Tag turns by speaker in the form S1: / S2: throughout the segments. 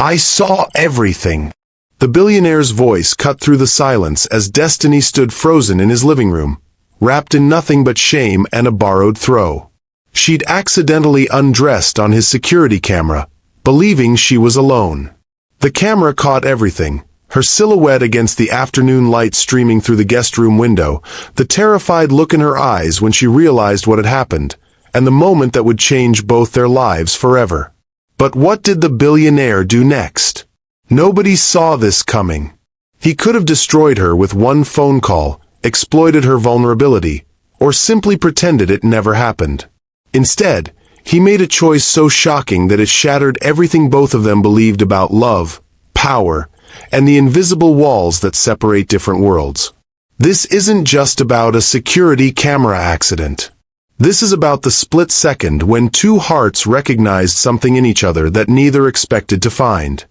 S1: I saw everything. The billionaire's voice cut through the silence as Destiny stood frozen in his living room, wrapped in nothing but shame and a borrowed throw. She'd accidentally undressed on his security camera, believing she was alone. The camera caught everything, her silhouette against the afternoon light streaming through the guest room window, the terrified look in her eyes when she realized what had happened, and the moment that would change both their lives forever. But what did the billionaire do next? Nobody saw this coming. He could have destroyed her with one phone call, exploited her vulnerability, or simply pretended it never happened. Instead, he made a choice so shocking that it shattered everything both of them believed about love, power, and the invisible walls that separate different worlds. This isn't just about a security camera accident. This is about the split second when two hearts recognized something in each other that neither expected to find.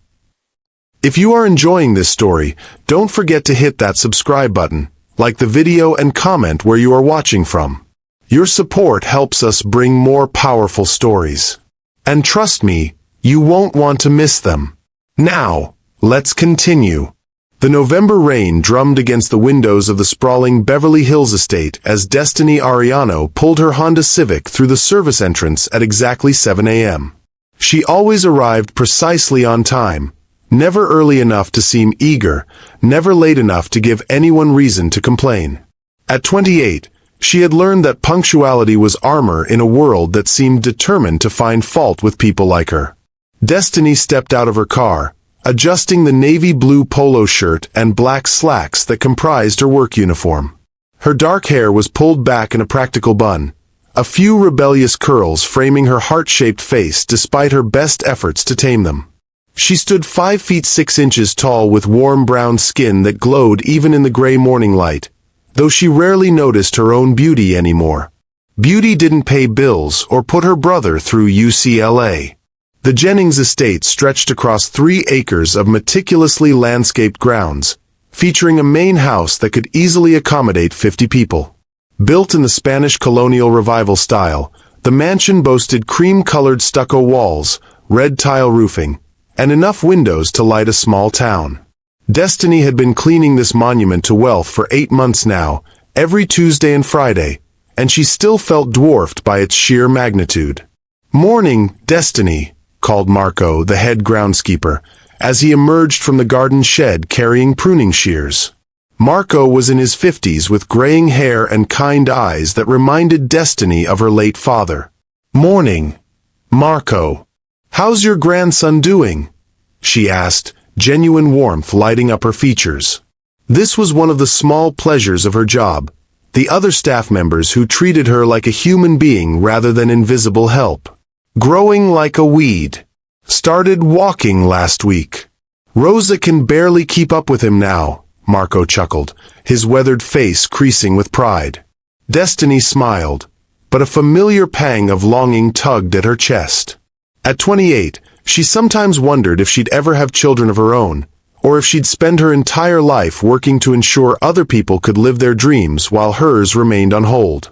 S1: If you are enjoying this story, don't forget to hit that subscribe button, like the video and comment where you are watching from. Your support helps us bring more powerful stories. And trust me, you won't want to miss them. Now, let's continue. The November rain drummed against the windows of the sprawling Beverly Hills estate as Destiny Ariano pulled her Honda Civic through the service entrance at exactly 7 a.m. She always arrived precisely on time, never early enough to seem eager, never late enough to give anyone reason to complain. At 28, she had learned that punctuality was armor in a world that seemed determined to find fault with people like her. Destiny stepped out of her car, adjusting the navy blue polo shirt and black slacks that comprised her work uniform. Her dark hair was pulled back in a practical bun, a few rebellious curls framing her heart-shaped face despite her best efforts to tame them. She stood 5 feet 6 inches tall with warm brown skin that glowed even in the gray morning light, though she rarely noticed her own beauty anymore. Beauty didn't pay bills or put her brother through UCLA. The Jennings estate stretched across 3 acres of meticulously landscaped grounds, featuring a main house that could easily accommodate 50 people. Built in the Spanish colonial revival style, the mansion boasted cream-colored stucco walls, red tile roofing, and enough windows to light a small town. Destiny had been cleaning this monument to wealth for 8 months now, every Tuesday and Friday, and she still felt dwarfed by its sheer magnitude. "Morning, Destiny," called Marco, the head groundskeeper, as he emerged from the garden shed carrying pruning shears. Marco was in his 50s with graying hair and kind eyes that reminded Destiny of her late father. "Morning, Marco. How's your grandson doing?" she asked, genuine warmth lighting up her features. This was one of the small pleasures of her job, the other staff members who treated her like a human being rather than invisible help. "Growing like a weed. Started walking last week. Rosa can barely keep up with him now," Marco chuckled, his weathered face creasing with pride. Destiny smiled, but a familiar pang of longing tugged at her chest. At 28, she sometimes wondered if she'd ever have children of her own, or if she'd spend her entire life working to ensure other people could live their dreams while hers remained on hold.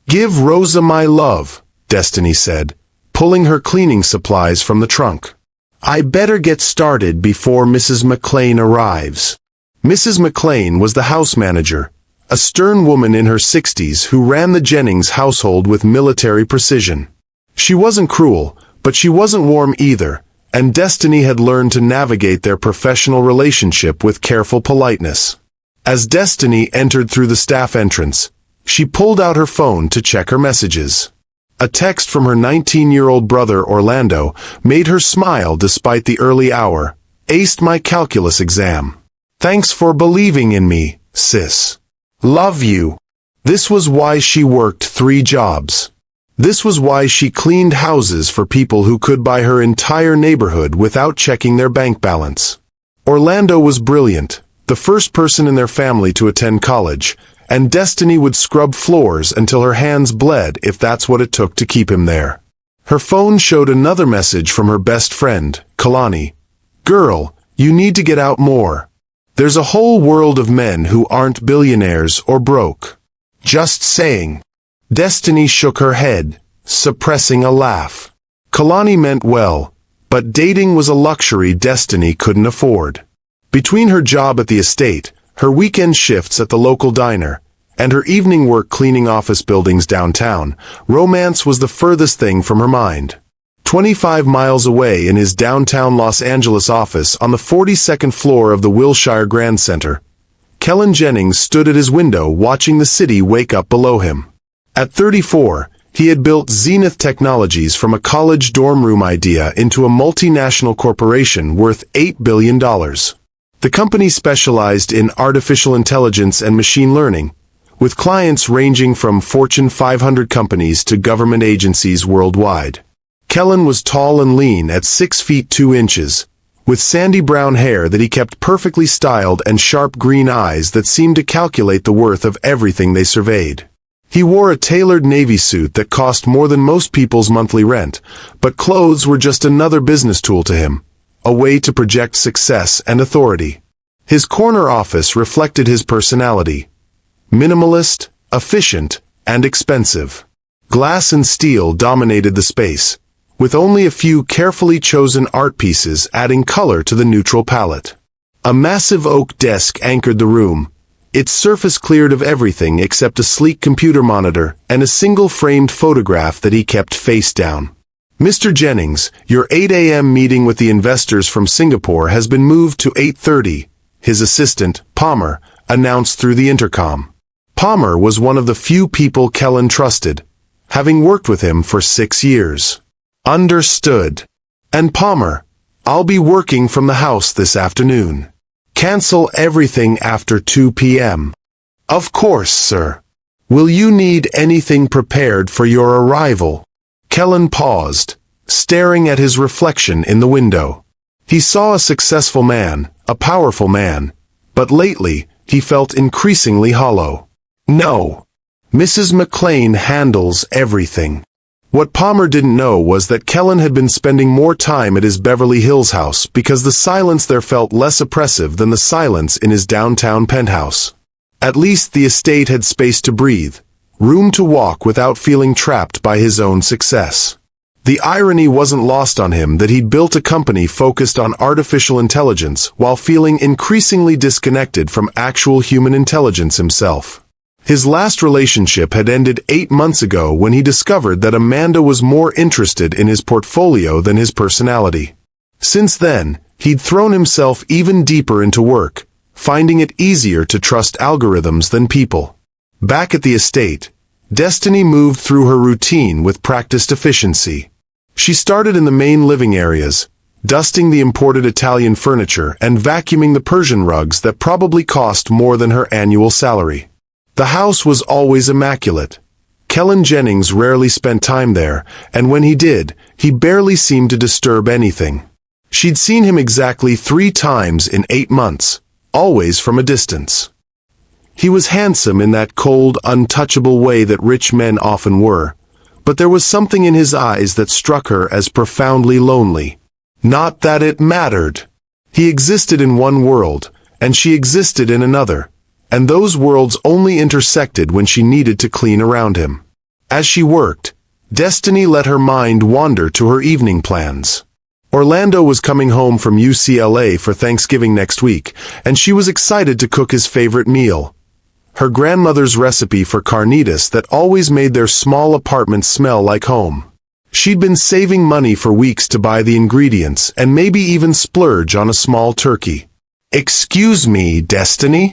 S1: "Give Rosa my love," Destiny said, pulling her cleaning supplies from the trunk. "I better get started before Mrs. McLean arrives." Mrs. McLean was the house manager, a stern woman in her 60s who ran the Jennings household with military precision. She wasn't cruel, but she wasn't warm either, and Destiny had learned to navigate their professional relationship with careful politeness. As Destiny entered through the staff entrance, she pulled out her phone to check her messages. A text from her 19-year-old brother Orlando made her smile despite the early hour. "Aced my calculus exam. Thanks for believing in me, sis. Love you." This was why she worked 3 jobs. This was why she cleaned houses for people who could buy her entire neighborhood without checking their bank balance. Orlando was brilliant, the first person in their family to attend college, and Destiny would scrub floors until her hands bled if that's what it took to keep him there. Her phone showed another message from her best friend, Kalani. "Girl, you need to get out more. There's a whole world of men who aren't billionaires or broke. Just saying." Destiny shook her head, suppressing a laugh. Kalani meant well, but dating was a luxury Destiny couldn't afford. Between her job at the estate, her weekend shifts at the local diner, and her evening work cleaning office buildings downtown, romance was the furthest thing from her mind. 25 miles away in his downtown Los Angeles office on the 42nd floor of the Wilshire Grand Center, Kellen Jennings stood at his window watching the city wake up below him. At 34, he had built Zenith Technologies from a college dorm room idea into a multinational corporation worth $8 billion. The company specialized in artificial intelligence and machine learning, with clients ranging from Fortune 500 companies to government agencies worldwide. Kellen was tall and lean at 6 feet 2 inches, with sandy brown hair that he kept perfectly styled and sharp green eyes that seemed to calculate the worth of everything they surveyed. He wore a tailored navy suit that cost more than most people's monthly rent, but clothes were just another business tool to him, a way to project success and authority. His corner office reflected his personality: minimalist, efficient, and expensive. Glass and steel dominated the space, with only a few carefully chosen art pieces adding color to the neutral palette. A massive oak desk anchored the room, its surface cleared of everything except a sleek computer monitor and a single framed photograph that he kept face down. "Mr. Jennings, your 8 a.m. meeting with the investors from Singapore has been moved to 8:30, his assistant, Palmer, announced through the intercom. Palmer was one of the few people Kellen trusted, having worked with him for 6 years. "Understood. And Palmer, I'll be working from the house this afternoon. Cancel everything after 2 p.m. "Of course, sir. Will you need anything prepared for your arrival?" Kellen paused, staring at his reflection in the window. He saw a successful man, a powerful man, but lately he felt increasingly hollow. "No. Mrs. McLean handles everything." What Palmer didn't know was that Kellen had been spending more time at his Beverly Hills house because the silence there felt less oppressive than the silence in his downtown penthouse. At least the estate had space to breathe, room to walk without feeling trapped by his own success. The irony wasn't lost on him that he'd built a company focused on artificial intelligence while feeling increasingly disconnected from actual human intelligence himself. His last relationship had ended 8 months ago when he discovered that Amanda was more interested in his portfolio than his personality. Since then, he'd thrown himself even deeper into work, finding it easier to trust algorithms than people. Back at the estate, Destiny moved through her routine with practiced efficiency. She started in the main living areas, dusting the imported Italian furniture and vacuuming the Persian rugs that probably cost more than her annual salary. The house was always immaculate. Kellen Jennings rarely spent time there, and when he did, he barely seemed to disturb anything. She'd seen him exactly 3 times in 8 months, always from a distance. He was handsome in that cold, untouchable way that rich men often were, but there was something in his eyes that struck her as profoundly lonely. Not that it mattered. He existed in one world, and she existed in another, and those worlds only intersected when she needed to clean around him. As she worked, Destiny let her mind wander to her evening plans. Orlando was coming home from UCLA for Thanksgiving next week, and she was excited to cook his favorite meal: her grandmother's recipe for carnitas that always made their small apartment smell like home. She'd been saving money for weeks to buy the ingredients and maybe even splurge on a small turkey. "Excuse me, Destiny?"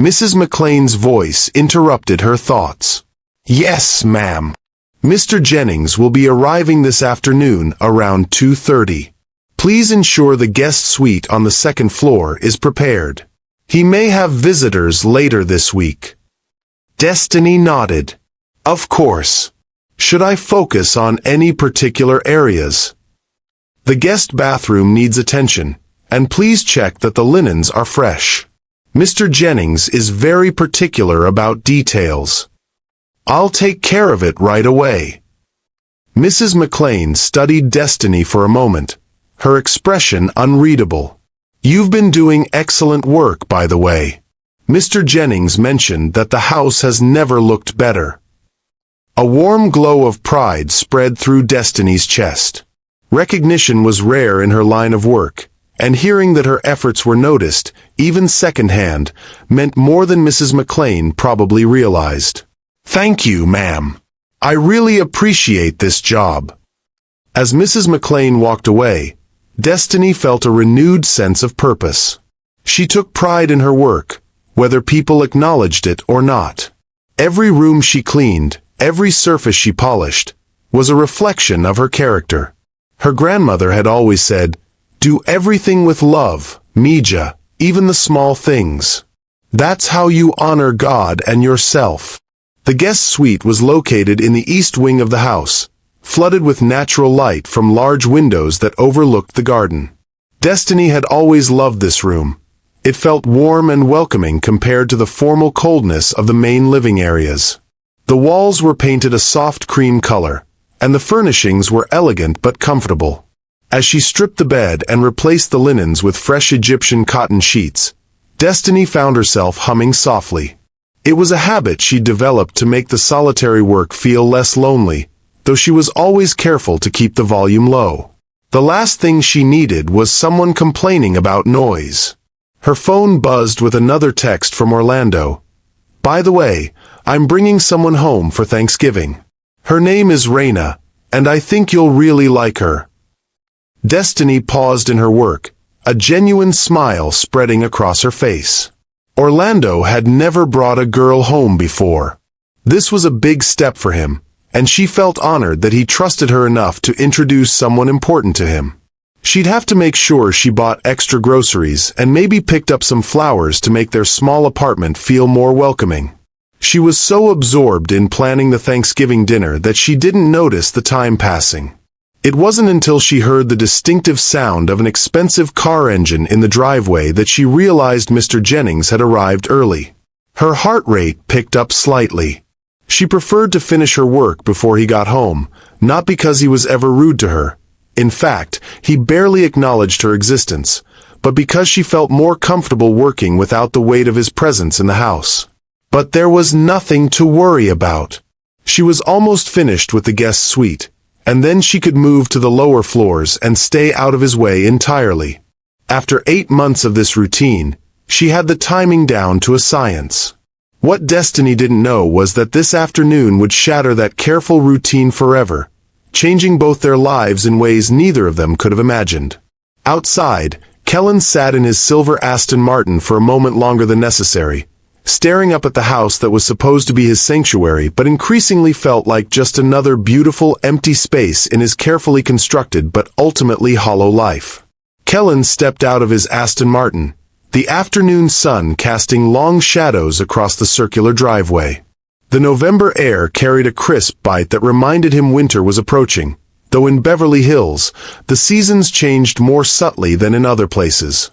S1: Mrs. McLean's voice interrupted her thoughts. "Yes, ma'am. Mr. Jennings will be arriving this afternoon around 2:30. Please ensure the guest suite on the 2nd floor is prepared. He may have visitors later this week." Destiny nodded. "Of course. Should I focus on any particular areas?" "The guest bathroom needs attention, and please check that the linens are fresh. Mr. Jennings is very particular about details." "I'll take care of it right away." Mrs. McLean studied Destiny for a moment, her expression unreadable. "You've been doing excellent work, by the way. Mr. Jennings mentioned that the house has never looked better." A warm glow of pride spread through Destiny's chest. Recognition was rare in her line of work, and hearing that her efforts were noticed, even secondhand, meant more than Mrs. McLean probably realized. "Thank you, ma'am. I really appreciate this job." As Mrs. McLean walked away, Destiny felt a renewed sense of purpose. She took pride in her work, whether people acknowledged it or not. Every room she cleaned, every surface she polished, was a reflection of her character. Her grandmother had always said, "Do everything with love, Mija, even the small things. That's how you honor God and yourself." The guest suite was located in the east wing of the house, flooded with natural light from large windows that overlooked the garden. Destiny had always loved this room. It felt warm and welcoming compared to the formal coldness of the main living areas. The walls were painted a soft cream color, and the furnishings were elegant but comfortable. As she stripped the bed and replaced the linens with fresh Egyptian cotton sheets, Destiny found herself humming softly. It was a habit she'd developed to make the solitary work feel less lonely, though she was always careful to keep the volume low. The last thing she needed was someone complaining about noise. Her phone buzzed with another text from Orlando. "By the way, I'm bringing someone home for Thanksgiving. Her name is Raina, and I think you'll really like her." Destiny paused in her work, a genuine smile spreading across her face. Orlando had never brought a girl home before. This was a big step for him, and she felt honored that he trusted her enough to introduce someone important to him. She'd have to make sure she bought extra groceries and maybe picked up some flowers to make their small apartment feel more welcoming. She was so absorbed in planning the Thanksgiving dinner that she didn't notice the time passing. It wasn't until she heard the distinctive sound of an expensive car engine in the driveway that she realized Mr. Jennings had arrived early. Her heart rate picked up slightly. She preferred to finish her work before he got home, not because he was ever rude to her. In fact, he barely acknowledged her existence, but because she felt more comfortable working without the weight of his presence in the house. But there was nothing to worry about. She was almost finished with the guest suite, and then she could move to the lower floors and stay out of his way entirely. After 8 months of this routine, she had the timing down to a science. What Destiny didn't know was that this afternoon would shatter that careful routine forever, changing both their lives in ways neither of them could have imagined. Outside, Kellen sat in his silver Aston Martin for a moment longer than necessary, staring up at the house that was supposed to be his sanctuary but increasingly felt like just another beautiful empty space in his carefully constructed but ultimately hollow life. Kellen stepped out of his Aston Martin, the afternoon sun casting long shadows across the circular driveway. The November air carried a crisp bite that reminded him winter was approaching, though in Beverly Hills, the seasons changed more subtly than in other places.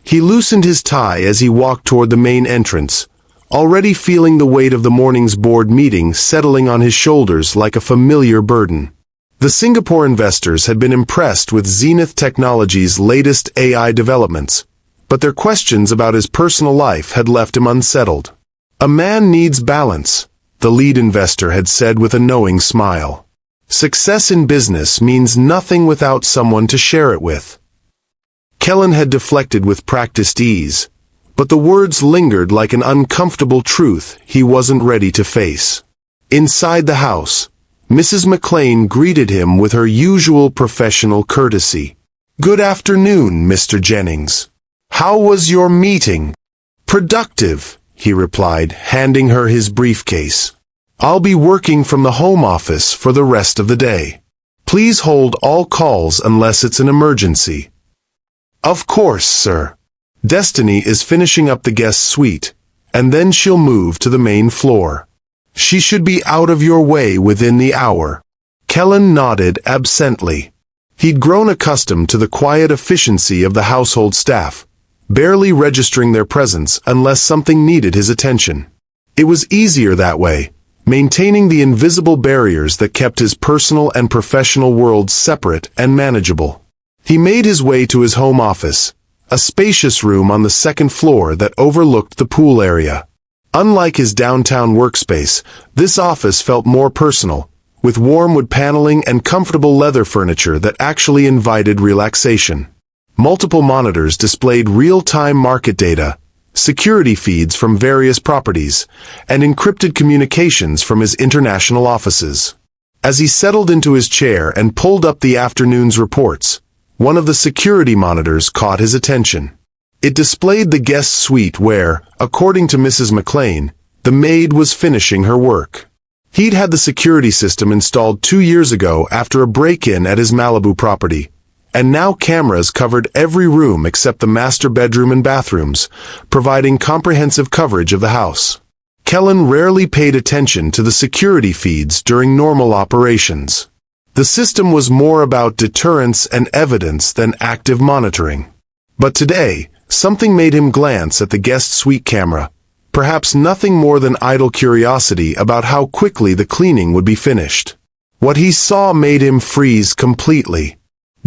S1: He loosened his tie as he walked toward the main entrance, already feeling the weight of the morning's board meeting settling on his shoulders like a familiar burden. The Singapore investors had been impressed with Zenith Technologies' latest AI developments, but their questions about his personal life had left him unsettled. "A man needs balance," the lead investor had said with a knowing smile. "Success in business means nothing without someone to share it with." Kellen had deflected with practiced ease, but the words lingered like an uncomfortable truth he wasn't ready to face. Inside the house, Mrs. McLean greeted him with her usual professional courtesy. "Good afternoon, Mr. Jennings. How was your meeting?" "Productive," he replied, handing her his briefcase. "I'll be working from the home office for the rest of the day. Please hold all calls unless it's an emergency." "Of course, sir." Destiny is finishing up the guest suite, and then she'll move to the main floor. She should be out of your way within the hour. Kellen nodded absently. He'd grown accustomed to the quiet efficiency of the household staff, barely registering their presence unless something needed his attention. It was easier that way, maintaining the invisible barriers that kept his personal and professional worlds separate and manageable. He made his way to his home office, a spacious room on the second floor that overlooked the pool area. Unlike his downtown workspace, this office felt more personal, with warm wood paneling and comfortable leather furniture that actually invited relaxation. Multiple monitors displayed real-time market data, security feeds from various properties, and encrypted communications from his international offices. As he settled into his chair and pulled up the afternoon's reports, one of the security monitors caught his attention. It displayed the guest suite where, according to Mrs. McLean, the maid was finishing her work. He'd had the security system installed 2 years ago after a break-in at his Malibu property, and now cameras covered every room except the master bedroom and bathrooms, providing comprehensive coverage of the house. Kellen rarely paid attention to the security feeds during normal operations. The system was more about deterrence and evidence than active monitoring. But today, something made him glance at the guest suite camera, perhaps nothing more than idle curiosity about how quickly the cleaning would be finished. What he saw made him freeze completely.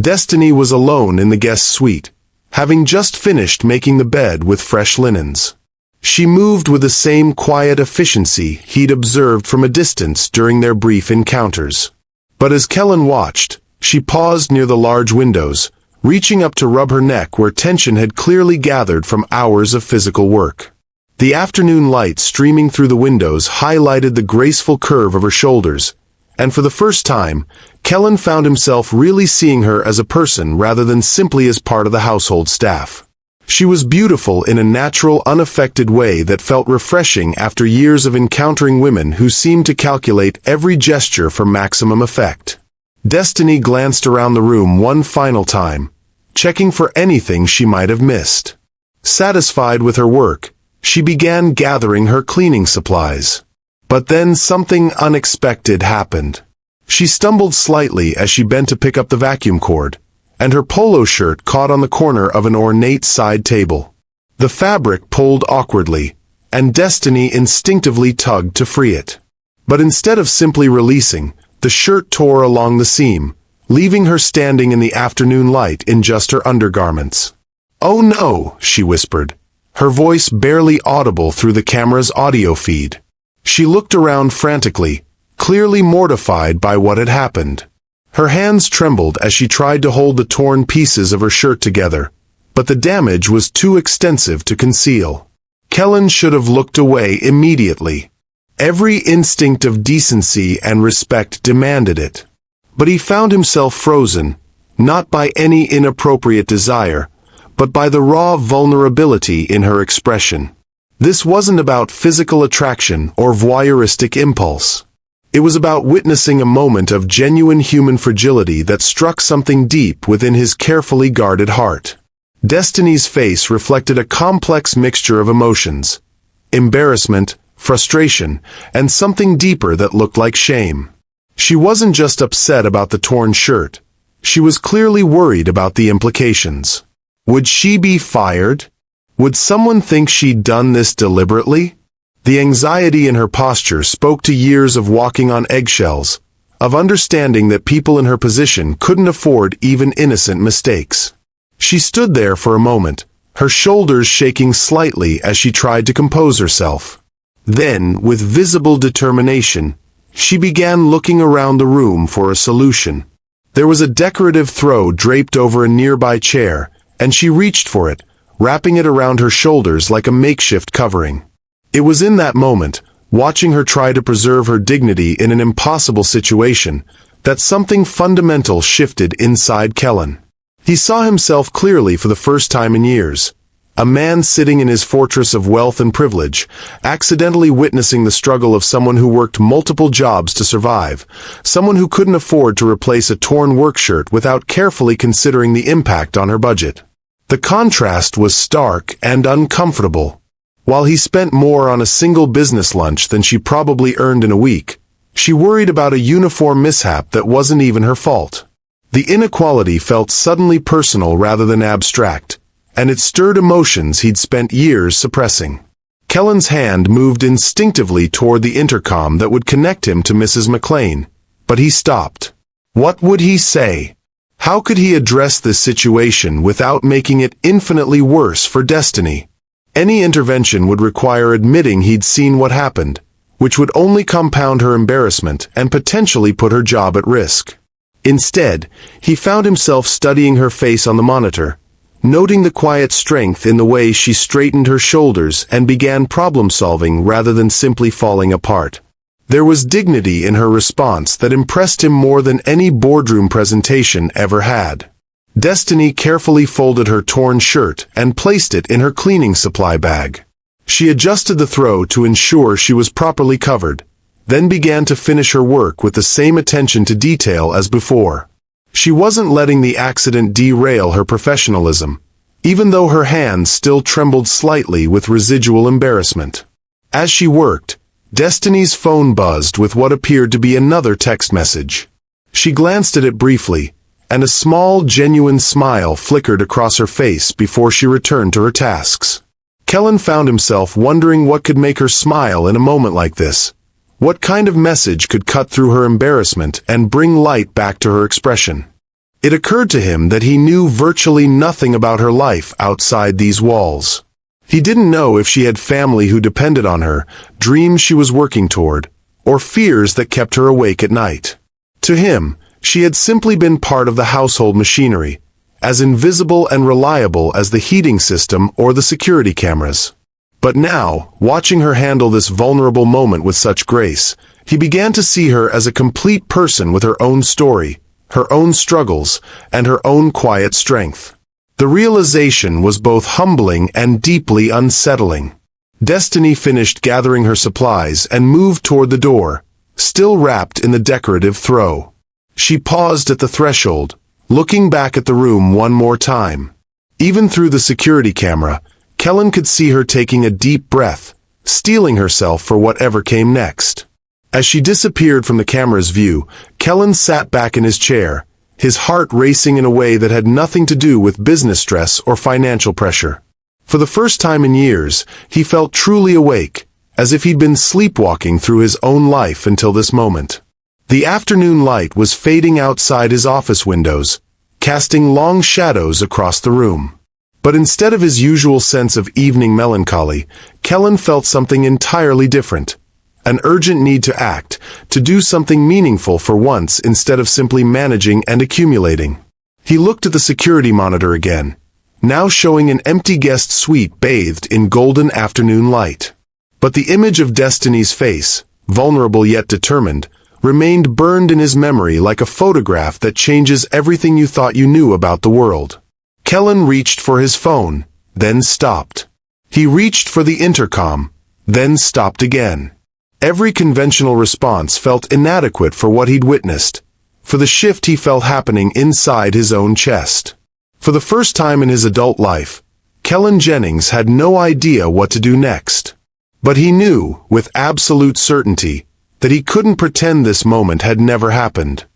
S1: Destiny was alone in the guest suite, having just finished making the bed with fresh linens. She moved with the same quiet efficiency he'd observed from a distance during their brief encounters. But as Kellen watched, she paused near the large windows, reaching up to rub her neck where tension had clearly gathered from hours of physical work. The afternoon light streaming through the windows highlighted the graceful curve of her shoulders, and for the first time, Kellen found himself really seeing her as a person rather than simply as part of the household staff. She was beautiful in a natural, unaffected way that felt refreshing after years of encountering women who seemed to calculate every gesture for maximum effect. Destiny glanced around the room one final time, checking for anything she might have missed. Satisfied with her work, she began gathering her cleaning supplies. But then something unexpected happened. She stumbled slightly as she bent to pick up the vacuum cord, and her polo shirt caught on the corner of an ornate side table. The fabric pulled awkwardly, and Destiny instinctively tugged to free it. But instead of simply releasing, the shirt tore along the seam, leaving her standing in the afternoon light in just her undergarments. "Oh no," she whispered, her voice barely audible through the camera's audio feed. She looked around frantically, clearly mortified by what had happened. Her hands trembled as she tried to hold the torn pieces of her shirt together, but the damage was too extensive to conceal. Kellen should have looked away immediately. Every instinct of decency and respect demanded it. But he found himself frozen, not by any inappropriate desire, but by the raw vulnerability in her expression. This wasn't about physical attraction or voyeuristic impulse. It was about witnessing a moment of genuine human fragility that struck something deep within his carefully guarded heart. Destiny's face reflected a complex mixture of emotions: embarrassment, frustration, and something deeper that looked like shame. She wasn't just upset about the torn shirt. She was clearly worried about the implications. Would she be fired? Would someone think she'd done this deliberately? The anxiety in her posture spoke to years of walking on eggshells, of understanding that people in her position couldn't afford even innocent mistakes. She stood there for a moment, her shoulders shaking slightly as she tried to compose herself. Then, with visible determination, she began looking around the room for a solution. There was a decorative throw draped over a nearby chair, and she reached for it, wrapping it around her shoulders like a makeshift covering. It was in that moment, watching her try to preserve her dignity in an impossible situation, that something fundamental shifted inside Kellen. He saw himself clearly for the first time in years. A man sitting in his fortress of wealth and privilege, accidentally witnessing the struggle of someone who worked multiple jobs to survive, someone who couldn't afford to replace a torn work shirt without carefully considering the impact on her budget. The contrast was stark and uncomfortable. While he spent more on a single business lunch than she probably earned in a week, she worried about a uniform mishap that wasn't even her fault. The inequality felt suddenly personal rather than abstract, and it stirred emotions he'd spent years suppressing. Kellen's hand moved instinctively toward the intercom that would connect him to Mrs. McLean, but he stopped. What would he say? How could he address this situation without making it infinitely worse for Destiny? Any intervention would require admitting he'd seen what happened, which would only compound her embarrassment and potentially put her job at risk. Instead, he found himself studying her face on the monitor, noting the quiet strength in the way she straightened her shoulders and began problem-solving rather than simply falling apart. There was dignity in her response that impressed him more than any boardroom presentation ever had. Destiny carefully folded her torn shirt and placed it in her cleaning supply bag. She adjusted the throw to ensure she was properly covered, then began to finish her work with the same attention to detail as before. She wasn't letting the accident derail her professionalism, even though her hands still trembled slightly with residual embarrassment. As she worked, Destiny's phone buzzed with what appeared to be another text message. She glanced at it briefly, and a small, genuine smile flickered across her face before she returned to her tasks. Kellen found himself wondering what could make her smile in a moment like this. What kind of message could cut through her embarrassment and bring light back to her expression? It occurred to him that he knew virtually nothing about her life outside these walls. He didn't know if she had family who depended on her, dreams she was working toward, or fears that kept her awake at night. To him, she had simply been part of the household machinery, as invisible and reliable as the heating system or the security cameras. But now, watching her handle this vulnerable moment with such grace, he began to see her as a complete person with her own story, her own struggles, and her own quiet strength. The realization was both humbling and deeply unsettling. Destiny finished gathering her supplies and moved toward the door, still wrapped in the decorative throw. She paused at the threshold, looking back at the room one more time. Even through the security camera, Kellen could see her taking a deep breath, steeling herself for whatever came next. As she disappeared from the camera's view, Kellen sat back in his chair, his heart racing in a way that had nothing to do with business stress or financial pressure. For the first time in years, he felt truly awake, as if he'd been sleepwalking through his own life until this moment. The afternoon light was fading outside his office windows, casting long shadows across the room. But instead of his usual sense of evening melancholy, Kellen felt something entirely different. An urgent need to act, to do something meaningful for once instead of simply managing and accumulating. He looked at the security monitor again, now showing an empty guest suite bathed in golden afternoon light. But the image of Destiny's face, vulnerable yet determined, remained burned in his memory like a photograph that changes everything you thought you knew about the world. Kellen reached for his phone, then stopped. He reached for the intercom, then stopped again. Every conventional response felt inadequate for what he'd witnessed, for the shift he felt happening inside his own chest. For the first time in his adult life, Kellen Jennings had no idea what to do next. But he knew, with absolute certainty, that he couldn't pretend this moment had never happened.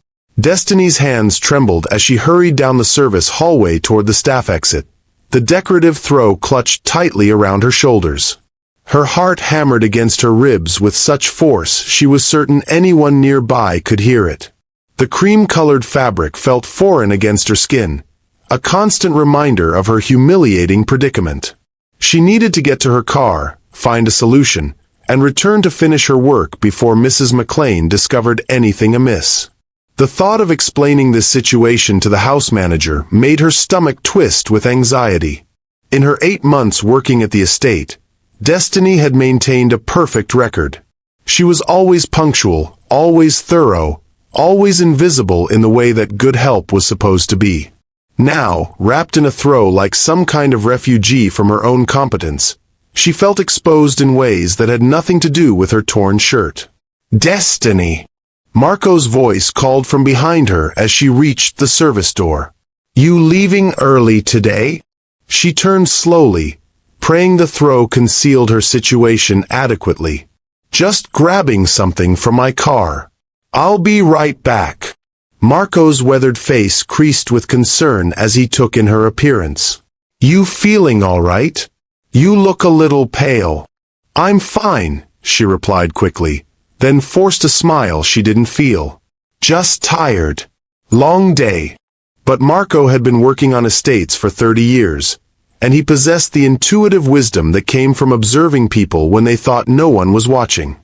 S1: Destiny's hands trembled as she hurried down the service hallway toward the staff exit, the decorative throw clutched tightly around her shoulders. Her heart hammered against her ribs with such force she was certain anyone nearby could hear it. The cream-colored fabric felt foreign against her skin, a constant reminder of her humiliating predicament. She needed to get to her car, find a solution, and return to finish her work before Mrs. McLean discovered anything amiss. The thought of explaining this situation to the house manager made her stomach twist with anxiety. In her 8 months working at the estate, Destiny had maintained a perfect record. She was always punctual, always thorough, always invisible in the way that good help was supposed to be. Now, wrapped in a throw like some kind of refugee from her own competence, she felt exposed in ways that had nothing to do with her torn shirt. Destiny! Marco's voice called from behind her as she reached the service door. You leaving early today? She turned slowly, praying the throw concealed her situation adequately. Just grabbing something from my car. I'll be right back. Marco's weathered face creased with concern as he took in her appearance. You feeling all right? You look a little pale. I'm fine, she replied quickly, then forced a smile she didn't feel. Just tired. Long day. But Marco had been working on estates for 30 years, and he possessed the intuitive wisdom that came from observing people when they thought no one was watching.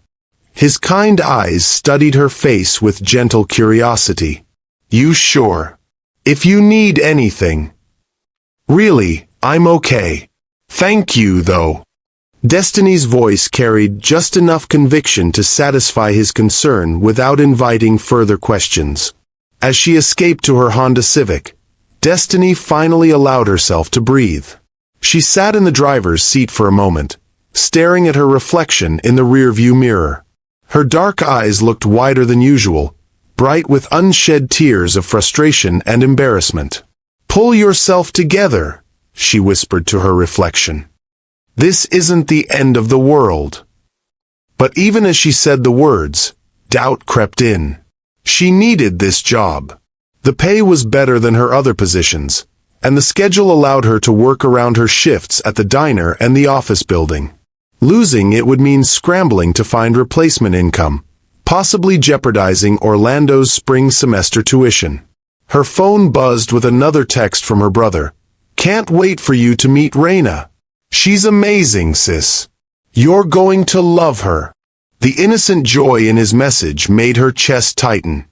S1: His kind eyes studied her face with gentle curiosity. "You sure? If you need anything." "Really, I'm okay. Thank you, though." Destiny's voice carried just enough conviction to satisfy his concern without inviting further questions. As she escaped to her Honda Civic, Destiny finally allowed herself to breathe. She sat in the driver's seat for a moment, staring at her reflection in the rearview mirror. Her dark eyes looked wider than usual, bright with unshed tears of frustration and embarrassment. "Pull yourself together," she whispered to her reflection. "This isn't the end of the world." But even as she said the words, doubt crept in. She needed this job. The pay was better than her other positions, and the schedule allowed her to work around her shifts at the diner and the office building. Losing it would mean scrambling to find replacement income, possibly jeopardizing Orlando's spring semester tuition. Her phone buzzed with another text from her brother. "Can't wait for you to meet Raina. She's amazing, sis. You're going to love her." The innocent joy in his message made her chest tighten.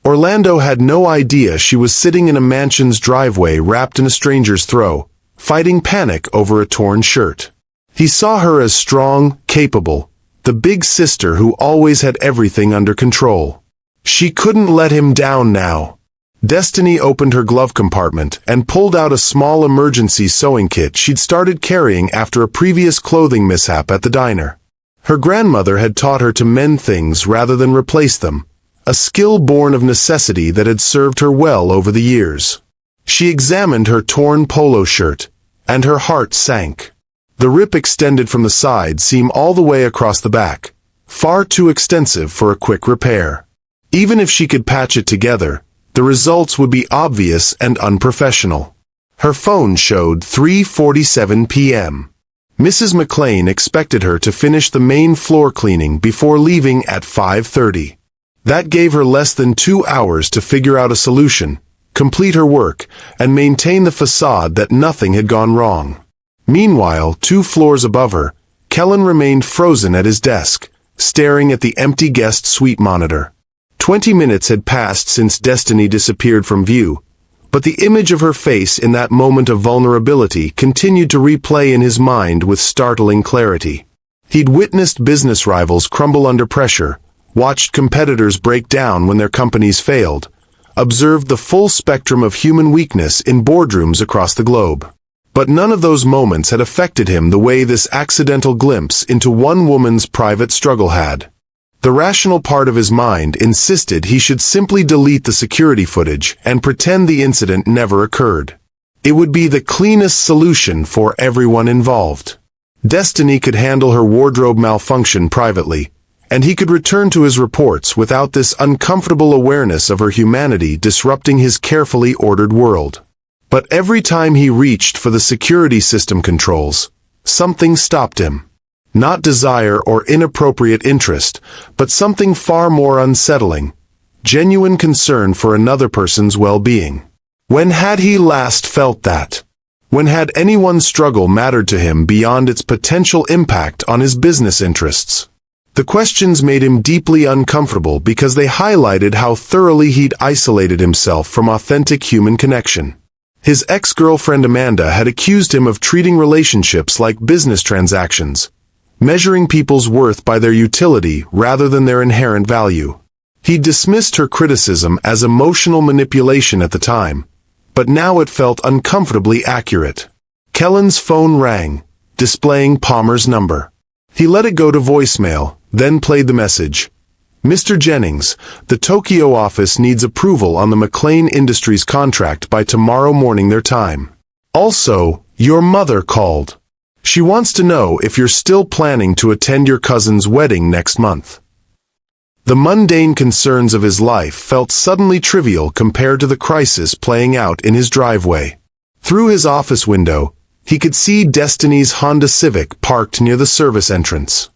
S1: Orlando had no idea she was sitting in a mansion's driveway wrapped in a stranger's throw, fighting panic over a torn shirt. He saw her as strong, capable, the big sister who always had everything under control. She couldn't let him down now. Destiny opened her glove compartment and pulled out a small emergency sewing kit she'd started carrying after a previous clothing mishap at the diner. Her grandmother had taught her to mend things rather than replace them, a skill born of necessity that had served her well over the years. She examined her torn polo shirt, and her heart sank. The rip extended from the side seam all the way across the back, far too extensive for a quick repair. Even if she could patch it together, the results would be obvious and unprofessional. Her phone showed 3:47 p.m. Mrs. McLean expected her to finish the main floor cleaning before leaving at 5:30. That gave her less than 2 hours to figure out a solution, complete her work, and maintain the facade that nothing had gone wrong. Meanwhile, 2 floors above her, Kellen remained frozen at his desk, staring at the empty guest suite monitor. 20 minutes had passed since Destiny disappeared from view, but the image of her face in that moment of vulnerability continued to replay in his mind with startling clarity. He'd witnessed business rivals crumble under pressure, watched competitors break down when their companies failed, observed the full spectrum of human weakness in boardrooms across the globe. But none of those moments had affected him the way this accidental glimpse into one woman's private struggle had. The rational part of his mind insisted he should simply delete the security footage and pretend the incident never occurred. It would be the cleanest solution for everyone involved. Destiny could handle her wardrobe malfunction privately, and he could return to his reports without this uncomfortable awareness of her humanity disrupting his carefully ordered world. But every time he reached for the security system controls, something stopped him. Not desire or inappropriate interest, but something far more unsettling, genuine concern for another person's well-being. When had he last felt that? When had anyone's struggle mattered to him beyond its potential impact on his business interests? The questions made him deeply uncomfortable because they highlighted how thoroughly he'd isolated himself from authentic human connection. His ex-girlfriend Amanda had accused him of treating relationships like business transactions, measuring people's worth by their utility rather than their inherent value. He dismissed her criticism as emotional manipulation at the time, but now it felt uncomfortably accurate. Kellen's phone rang, displaying Palmer's number. He let it go to voicemail, then played the message. "Mr. Jennings, the Tokyo office needs approval on the McLean Industries contract by tomorrow morning their time. Also, your mother called. She wants to know if you're still planning to attend your cousin's wedding next month." The mundane concerns of his life felt suddenly trivial compared to the crisis playing out in his driveway. Through his office window, he could see Destiny's Honda Civic parked near the service entrance.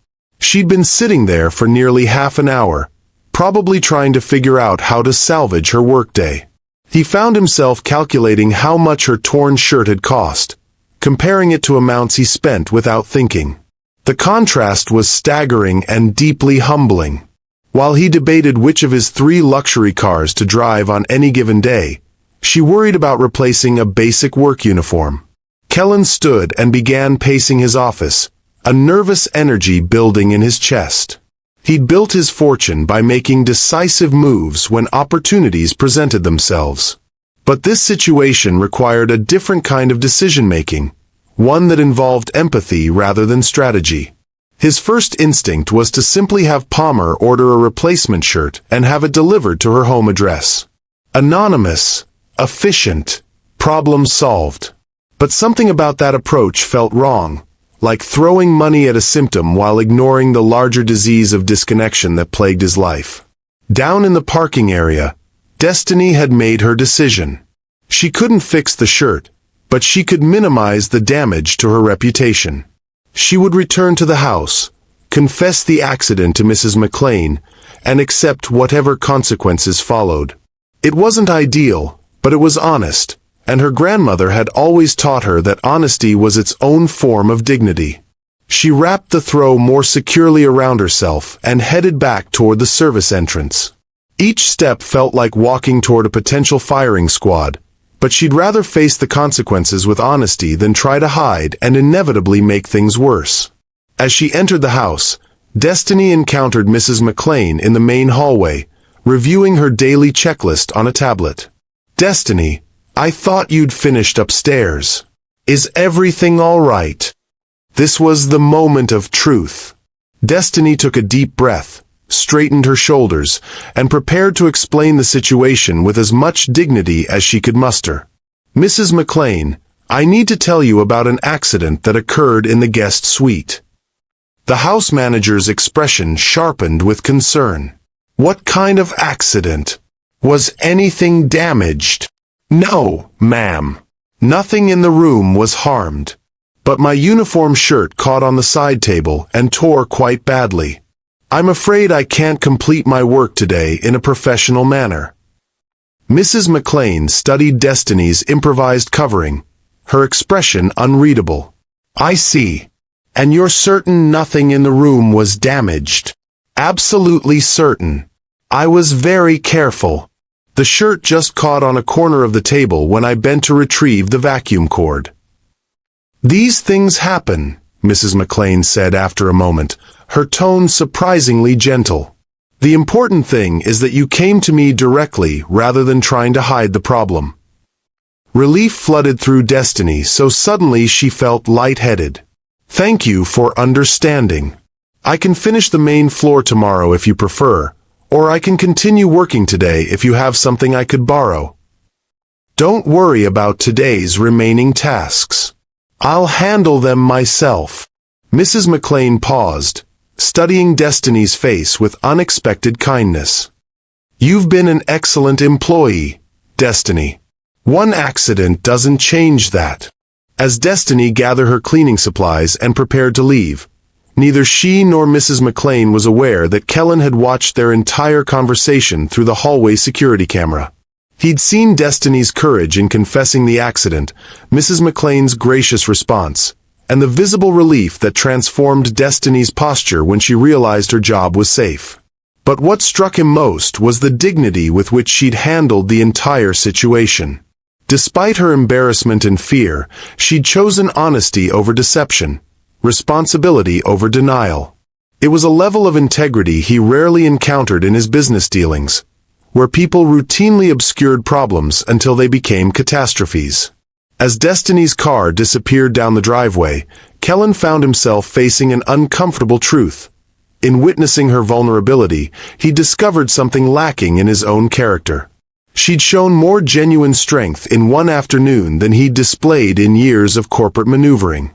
S1: She'd been sitting there for nearly half an hour, probably trying to figure out how to salvage her workday. He found himself calculating how much her torn shirt had cost, comparing it to amounts he spent without thinking. The contrast was staggering and deeply humbling. While he debated which of his 3 luxury cars to drive on any given day, she worried about replacing a basic work uniform. Kellen stood and began pacing his office, a nervous energy building in his chest. He'd built his fortune by making decisive moves when opportunities presented themselves. But this situation required a different kind of decision-making, one that involved empathy rather than strategy. His first instinct was to simply have Palmer order a replacement shirt and have it delivered to her home address. Anonymous, efficient, problem solved. But something about that approach felt wrong, like throwing money at a symptom while ignoring the larger disease of disconnection that plagued his life. Down in the parking area, Destiny had made her decision. She couldn't fix the shirt, but she could minimize the damage to her reputation. She would return to the house, confess the accident to Mrs. McLean, and accept whatever consequences followed. It wasn't ideal, but it was honest, and her grandmother had always taught her that honesty was its own form of dignity. She wrapped the throw more securely around herself and headed back toward the service entrance. Each step felt like walking toward a potential firing squad, but she'd rather face the consequences with honesty than try to hide and inevitably make things worse. As she entered the house, Destiny encountered Mrs. McLean in the main hallway, reviewing her daily checklist on a tablet. "Destiny, I thought you'd finished upstairs. Is everything all right?" This was the moment of truth. Destiny took a deep breath, straightened her shoulders, and prepared to explain the situation with as much dignity as she could muster. "Mrs. McLean, I need to tell you about an accident that occurred in the guest suite." The house manager's expression sharpened with concern. "What kind of accident? Was anything damaged?" "No, ma'am. Nothing in the room was harmed. But my uniform shirt caught on the side table and tore quite badly. I'm afraid I can't complete my work today in a professional manner." Mrs. McLean studied Destiny's improvised covering, her expression unreadable. "I see. And you're certain nothing in the room was damaged?" "Absolutely certain. I was very careful. The shirt just caught on a corner of the table when I bent to retrieve the vacuum cord." "These things happen," Mrs. McLean said after a moment, her tone surprisingly gentle. "The important thing is that you came to me directly rather than trying to hide the problem." Relief flooded through Destiny so suddenly she felt lightheaded. "Thank you for understanding. I can finish the main floor tomorrow if you prefer, or I can continue working today if you have something I could borrow." "Don't worry about today's remaining tasks. I'll handle them myself." Mrs. McLean paused, studying Destiny's face with unexpected kindness. "You've been an excellent employee, Destiny. One accident doesn't change that." As Destiny gathered her cleaning supplies and prepared to leave, neither she nor Mrs. McLean was aware that Kellen had watched their entire conversation through the hallway security camera. He'd seen Destiny's courage in confessing the accident, Mrs. McLean's gracious response, and the visible relief that transformed Destiny's posture when she realized her job was safe. But what struck him most was the dignity with which she'd handled the entire situation. Despite her embarrassment and fear, she'd chosen honesty over deception, responsibility over denial. It was a level of integrity he rarely encountered in his business dealings, where people routinely obscured problems until they became catastrophes. As Destiny's car disappeared down the driveway, Kellen found himself facing an uncomfortable truth. In witnessing her vulnerability, he discovered something lacking in his own character. She'd shown more genuine strength in one afternoon than he'd displayed in years of corporate maneuvering.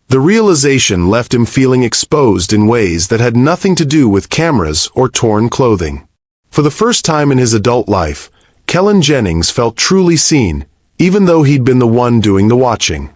S1: The realization left him feeling exposed in ways that had nothing to do with cameras or torn clothing. For the first time in his adult life, Kellen Jennings felt truly seen, even though he'd been the one doing the watching.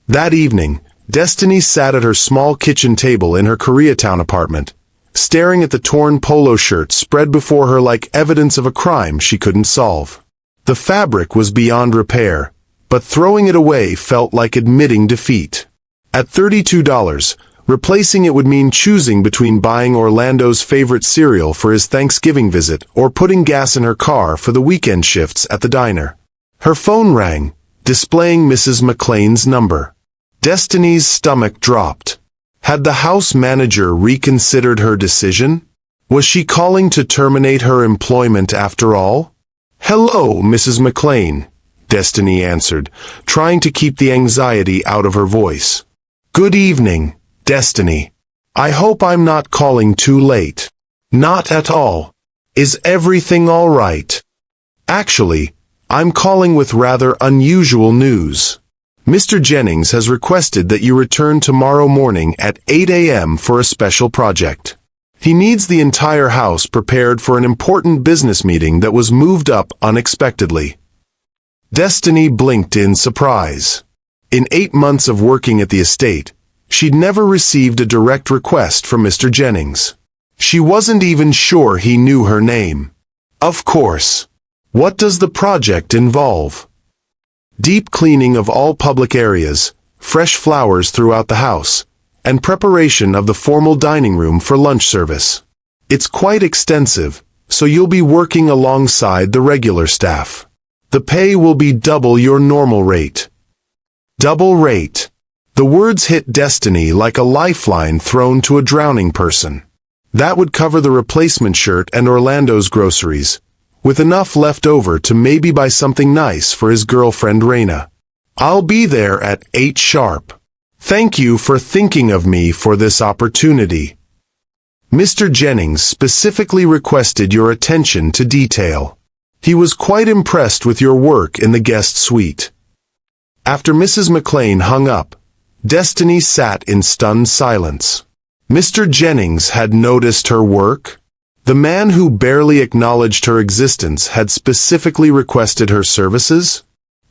S1: That evening, Destiny sat at her small kitchen table in her Koreatown apartment, staring at the torn polo shirt spread before her like evidence of a crime she couldn't solve. The fabric was beyond repair, but throwing it away felt like admitting defeat. At $32, Replacing it would mean choosing between buying Orlando's favorite cereal for his Thanksgiving visit or putting gas in her car for the weekend shifts at the diner. Her phone rang, displaying Mrs. McLean's number. Destiny's stomach dropped. Had the house manager reconsidered her decision? Was she calling to terminate her employment after all? "Hello, Mrs. McLean," Destiny answered, trying to keep the anxiety out of her voice. "Good evening, Destiny. I hope I'm not calling too late." "Not at all. Is everything all right?" "Actually, I'm calling with rather unusual news. Mr. Jennings has requested that you return tomorrow morning at 8 a.m. for a special project. He needs the entire house prepared for an important business meeting that was moved up unexpectedly." Destiny blinked in surprise. In 8 months of working at the estate, she'd never received a direct request from Mr. Jennings. She wasn't even sure he knew her name. Of course. What does the project involve? Deep cleaning of all public areas, fresh flowers throughout the house, and preparation of the formal dining room for lunch service. It's quite extensive, so you'll be working alongside the regular staff. The pay will be double your normal rate. Double rate. The words hit Destiny like a lifeline thrown to a drowning person. That would cover the replacement shirt and Orlando's groceries, with enough left over to maybe buy something nice for his girlfriend Raina. "I'll be there at 8 sharp. Thank you for thinking of me for this opportunity. Mr. Jennings specifically requested your attention to detail. He was quite impressed with your work in the guest suite." After Mrs. McLean hung up, Destiny sat in stunned silence. Mr. Jennings had noticed her work? The man who barely acknowledged her existence had specifically requested her services?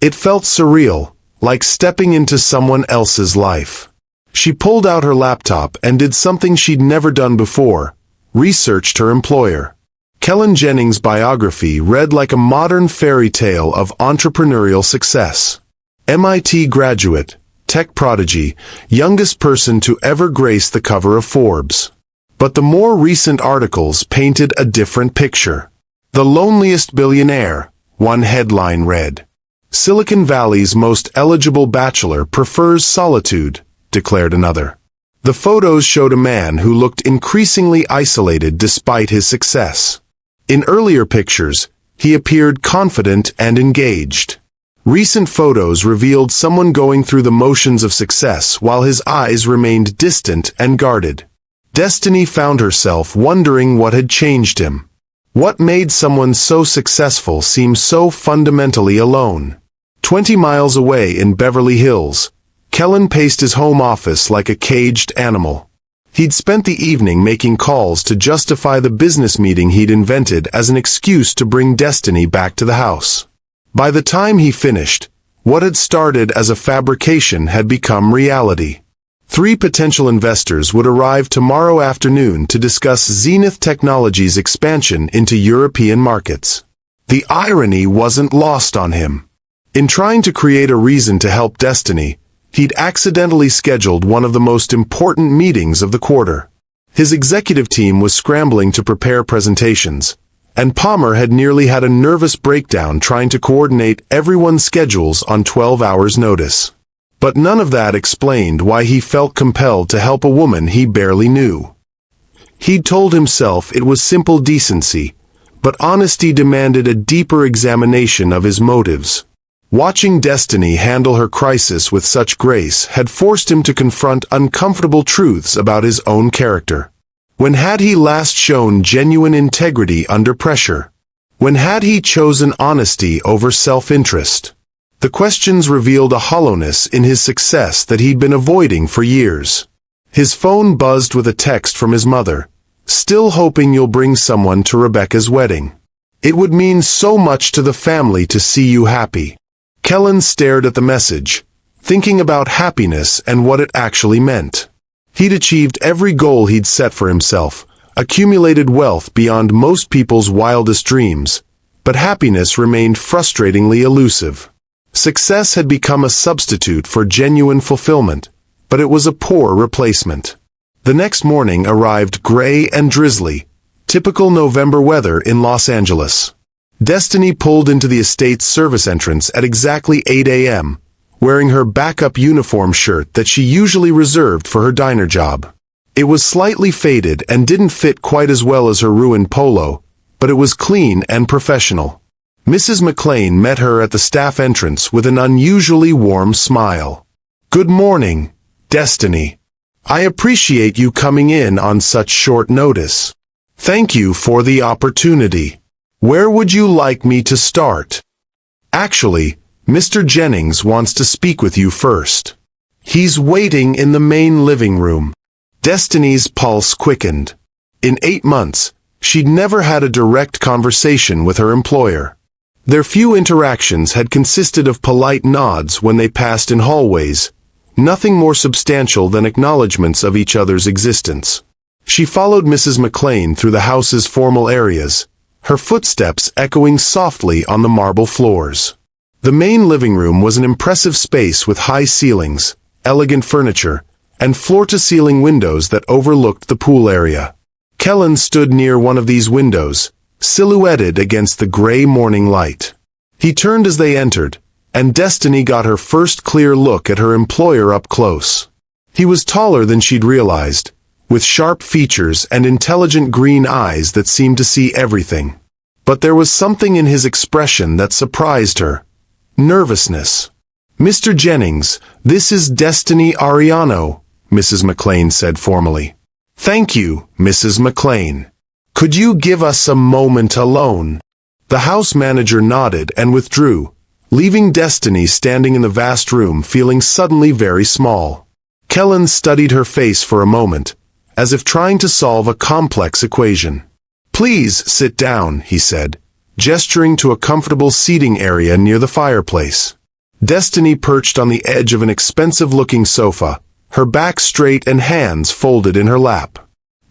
S1: It felt surreal, like stepping into someone else's life. She pulled out her laptop and did something she'd never done before, researched her employer. Kellen Jennings' biography read like a modern fairy tale of entrepreneurial success. MIT graduate, tech prodigy, youngest person to ever grace the cover of Forbes. But the more recent articles painted a different picture. "The loneliest billionaire," one headline read. "Silicon Valley's most eligible bachelor prefers solitude," declared another. The photos showed a man who looked increasingly isolated despite his success. In earlier pictures, he appeared confident and engaged. Recent photos revealed someone going through the motions of success while his eyes remained distant and guarded. Destiny found herself wondering what had changed him. What made someone so successful seem so fundamentally alone? 20 miles away in Beverly Hills, Kellen paced his home office like a caged animal. He'd spent the evening making calls to justify the business meeting he'd invented as an excuse to bring Destiny back to the house. By the time he finished, what had started as a fabrication had become reality. 3 potential investors would arrive tomorrow afternoon to discuss Zenith Technologies' expansion into European markets. The irony wasn't lost on him. In trying to create a reason to help Destiny, he'd accidentally scheduled one of the most important meetings of the quarter. His executive team was scrambling to prepare presentations, and Palmer had nearly had a nervous breakdown trying to coordinate everyone's schedules on 12 hours' notice. But none of that explained why he felt compelled to help a woman he barely knew. He'd told himself it was simple decency, but honesty demanded a deeper examination of his motives. Watching Destiny handle her crisis with such grace had forced him to confront uncomfortable truths about his own character. When had he last shown genuine integrity under pressure? When had he chosen honesty over self-interest? The questions revealed a hollowness in his success that he'd been avoiding for years. His phone buzzed with a text from his mother. "Still hoping you'll bring someone to Rebecca's wedding. It would mean so much to the family to see you happy." Kellen stared at the message, thinking about happiness and what it actually meant. He'd achieved every goal he'd set for himself, accumulated wealth beyond most people's wildest dreams, but happiness remained frustratingly elusive. Success had become a substitute for genuine fulfillment, but it was a poor replacement. The next morning arrived gray and drizzly, typical November weather in Los Angeles. Destiny pulled into the estate's service entrance at exactly 8 a.m., wearing her backup uniform shirt that she usually reserved for her diner job. It was slightly faded and didn't fit quite as well as her ruined polo, but it was clean and professional. Mrs. McLean met her at the staff entrance with an unusually warm smile. "Good morning, Destiny. I appreciate you coming in on such short notice. Thank you for the opportunity. Where would you like me to start?" "Actually, Mr. Jennings wants to speak with you first. He's waiting in the main living room." Destiny's pulse quickened. In 8 months, she'd never had a direct conversation with her employer. Their few interactions had consisted of polite nods when they passed in hallways, nothing more substantial than acknowledgments of each other's existence. She followed Mrs. McLean through the house's formal areas, her footsteps echoing softly on the marble floors. The main living room was an impressive space with high ceilings, elegant furniture, and floor-to-ceiling windows that overlooked the pool area. Kellen stood near one of these windows, silhouetted against the gray morning light. He turned as they entered, and Destiny got her first clear look at her employer up close. He was taller than she'd realized, with sharp features and intelligent green eyes that seemed to see everything. But there was something in his expression that surprised her. Nervousness. "Mr. Jennings, this is Destiny Ariano," Mrs. McLean said formally. "Thank you, Mrs. McLean. Could you give us a moment alone?" The house manager nodded and withdrew, leaving Destiny standing in the vast room feeling suddenly very small. Kellen studied her face for a moment, as if trying to solve a complex equation. "Please sit down," he said, gesturing to a comfortable seating area near the fireplace. Destiny perched on the edge of an expensive-looking sofa, her back straight and hands folded in her lap.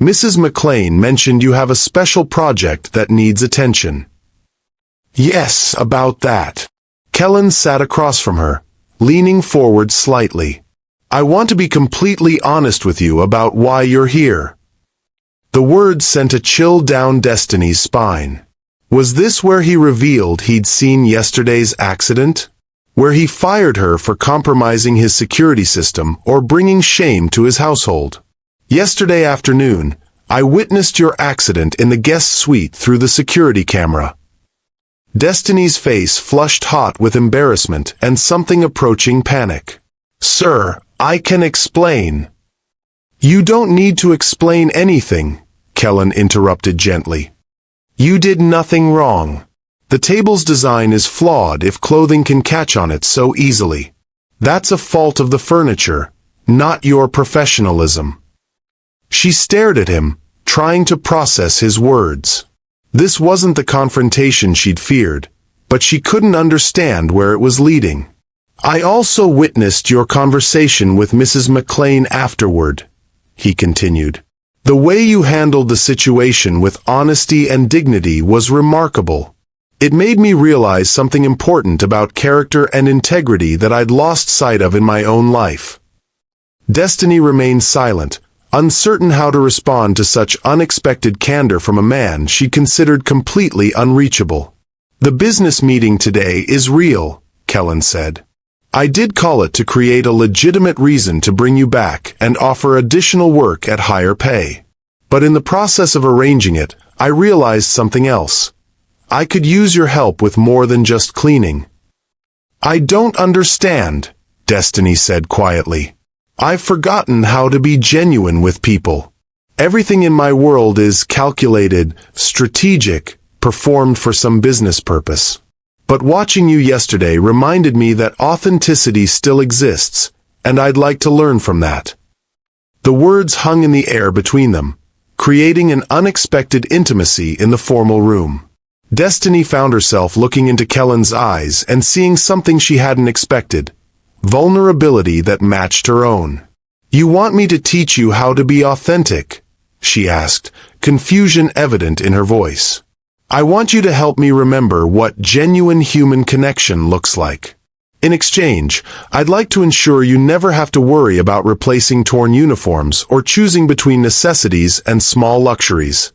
S1: "Mrs. McLean mentioned you have a special project that needs attention." "Yes, about that." Kellen sat across from her, leaning forward slightly. "I want to be completely honest with you about why you're here." The words sent a chill down Destiny's spine. Was this where he revealed he'd seen yesterday's accident? Where he fired her for compromising his security system or bringing shame to his household? "Yesterday afternoon, I witnessed your accident in the guest suite through the security camera." Destiny's face flushed hot with embarrassment and something approaching panic. "Sir, I can explain." "You don't need to explain anything," Kellen interrupted gently. "You did nothing wrong. The table's design is flawed if clothing can catch on it so easily. That's a fault of the furniture, not your professionalism." She stared at him, trying to process his words. This wasn't the confrontation she'd feared, but she couldn't understand where it was leading. "I also witnessed your conversation with Mrs. McLean afterward," he continued. "The way you handled the situation with honesty and dignity was remarkable. It made me realize something important about character and integrity that I'd lost sight of in my own life." Destiny remained silent, uncertain how to respond to such unexpected candor from a man she considered completely unreachable. "The business meeting today is real," Kellen said. "I did call it to create a legitimate reason to bring you back and offer additional work at higher pay. But in the process of arranging it, I realized something else. I could use your help with more than just cleaning." "I don't understand," Destiny said quietly. "I've forgotten how to be genuine with people. Everything in my world is calculated, strategic, performed for some business purpose. But watching you yesterday reminded me that authenticity still exists, and I'd like to learn from that." The words hung in the air between them, creating an unexpected intimacy in the formal room. Destiny found herself looking into Kellen's eyes and seeing something she hadn't expected. Vulnerability that matched her own. "You want me to teach you how to be authentic?" she asked, confusion evident in her voice. "I want you to help me remember what genuine human connection looks like." In exchange, I'd like to ensure you never have to worry about replacing torn uniforms or choosing between necessities and small luxuries.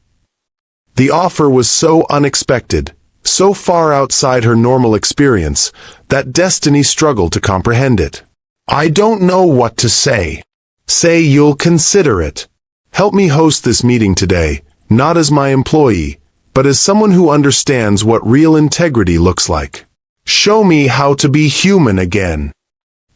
S1: The offer was so unexpected, so far outside her normal experience, that Destiny struggled to comprehend it. I don't know what to say. Say you'll consider it. Help me host this meeting today, not as my employee, but as someone who understands what real integrity looks like. Show me how to be human again.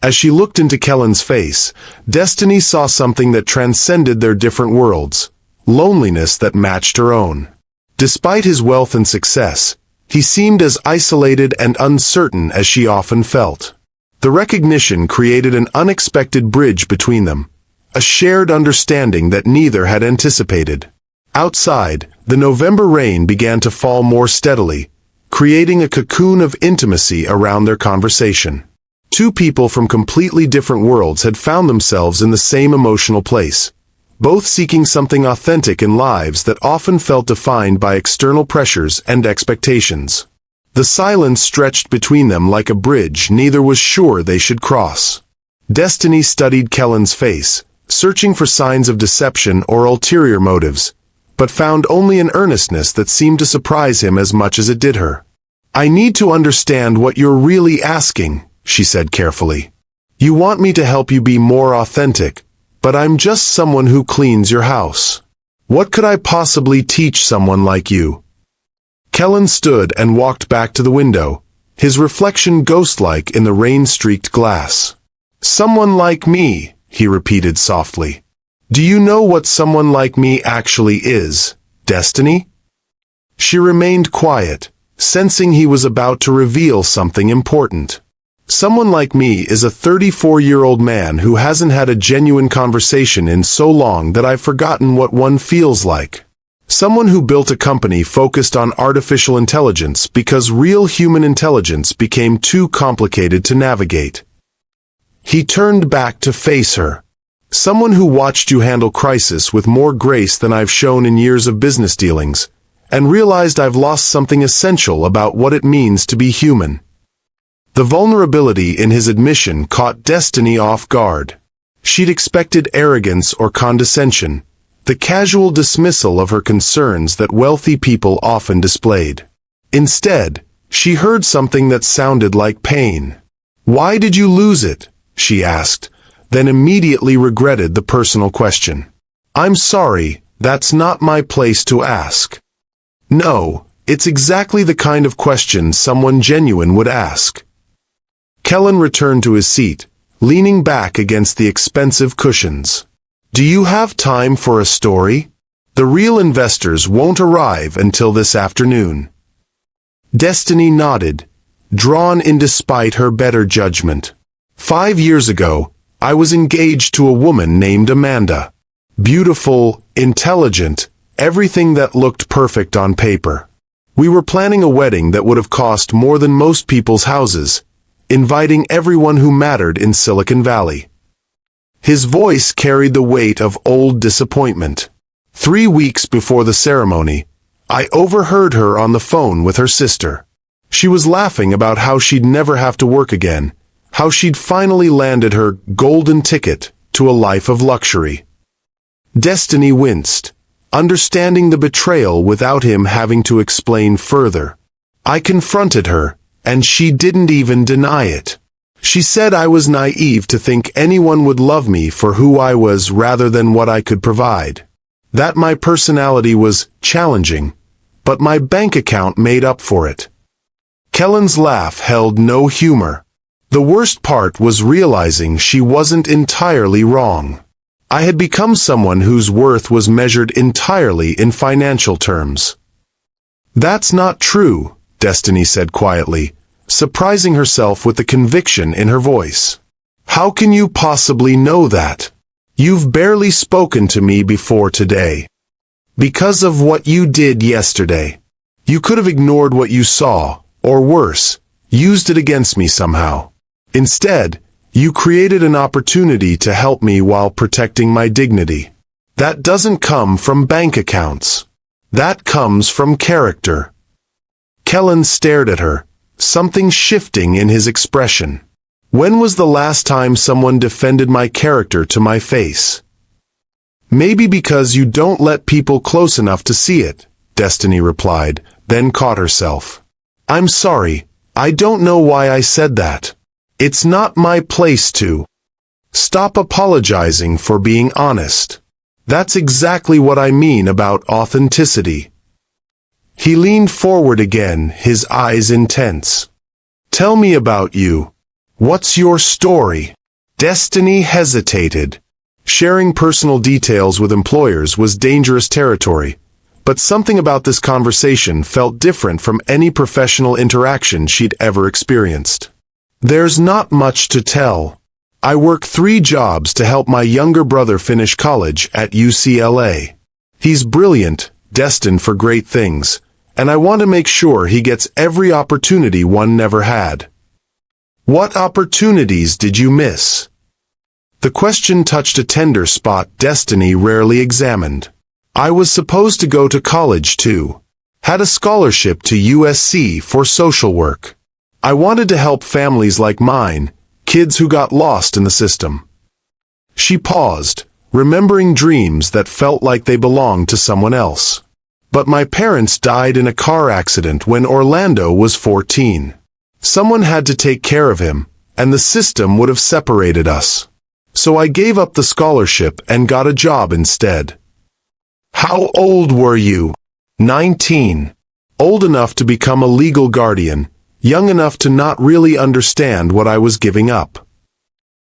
S1: As she looked into Kellen's face, Destiny saw something that transcended their different worlds, loneliness that matched her own. Despite his wealth and success, he seemed as isolated and uncertain as she often felt. The recognition created an unexpected bridge between them, a shared understanding that neither had anticipated. Outside, the November rain began to fall more steadily, creating a cocoon of intimacy around their conversation. Two people from completely different worlds had found themselves in the same emotional place, both seeking something authentic in lives that often felt defined by external pressures and expectations. The silence stretched between them like a bridge neither was sure they should cross. Destiny studied Kellen's face, searching for signs of deception or ulterior motives, but found only an earnestness that seemed to surprise him as much as it did her. I need to understand what you're really asking, she said carefully. You want me to help you be more authentic, but I'm just someone who cleans your house. What could I possibly teach someone like you? Kellen stood and walked back to the window, his reflection ghost-like in the rain-streaked glass. Someone like me, he repeated softly. Do you know what someone like me actually is, Destiny? She remained quiet, sensing he was about to reveal something important. Someone like me is a 34-year-old man who hasn't had a genuine conversation in so long that I've forgotten what one feels like. Someone who built a company focused on artificial intelligence because real human intelligence became too complicated to navigate. He turned back to face her. Someone who watched you handle crisis with more grace than I've shown in years of business dealings, and realized I've lost something essential about what it means to be human. The vulnerability in his admission caught Destiny off guard. She'd expected arrogance or condescension, the casual dismissal of her concerns that wealthy people often displayed. Instead, she heard something that sounded like pain. Why did you lose it? She asked, then immediately regretted the personal question. I'm sorry, that's not my place to ask. No, it's exactly the kind of question someone genuine would ask. Kellen returned to his seat, leaning back against the expensive cushions. Do you have time for a story? The real investors won't arrive until this afternoon. Destiny nodded, drawn in despite her better judgment. 5 years ago, I was engaged to a woman named Amanda. Beautiful, intelligent, everything that looked perfect on paper. We were planning a wedding that would have cost more than most people's houses, inviting everyone who mattered in Silicon Valley. His voice carried the weight of old disappointment. 3 weeks before the ceremony, I overheard her on the phone with her sister. She was laughing about how she'd never have to work again, how she'd finally landed her golden ticket to a life of luxury. Destiny winced, understanding the betrayal without him having to explain further. I confronted her, and she didn't even deny it. She said I was naive to think anyone would love me for who I was rather than what I could provide. That my personality was challenging, but my bank account made up for it. Kellen's laugh held no humor. The worst part was realizing she wasn't entirely wrong. I had become someone whose worth was measured entirely in financial terms. That's not true, Destiny said quietly, surprising herself with the conviction in her voice. How can you possibly know that? You've barely spoken to me before today. Because of what you did yesterday. You could have ignored what you saw, or worse, used it against me somehow. Instead, you created an opportunity to help me while protecting my dignity. That doesn't come from bank accounts. That comes from character. Kellen stared at her, something shifting in his expression. When was the last time someone defended my character to my face? Maybe because you don't let people close enough to see it, Destiny replied, then caught herself. I'm sorry, I don't know why I said that. It's not my place to. Stop apologizing for being honest. That's exactly what I mean about authenticity. He leaned forward again, his eyes intense. Tell me about you. What's your story? Destiny hesitated. Sharing personal details with employers was dangerous territory, but something about this conversation felt different from any professional interaction she'd ever experienced. There's not much to tell. I work 3 jobs to help my younger brother finish college at UCLA. He's brilliant, destined for great things, and I want to make sure he gets every opportunity one never had. What opportunities did you miss? The question touched a tender spot Destiny rarely examined. I was supposed to go to college too. Had a scholarship to USC for social work. I wanted to help families like mine, kids who got lost in the system. She paused, remembering dreams that felt like they belonged to someone else. But my parents died in a car accident when Orlando was 14. Someone had to take care of him, and the system would have separated us. So I gave up the scholarship and got a job instead. How old were you? 19. Old enough to become a legal guardian, young enough to not really understand what I was giving up.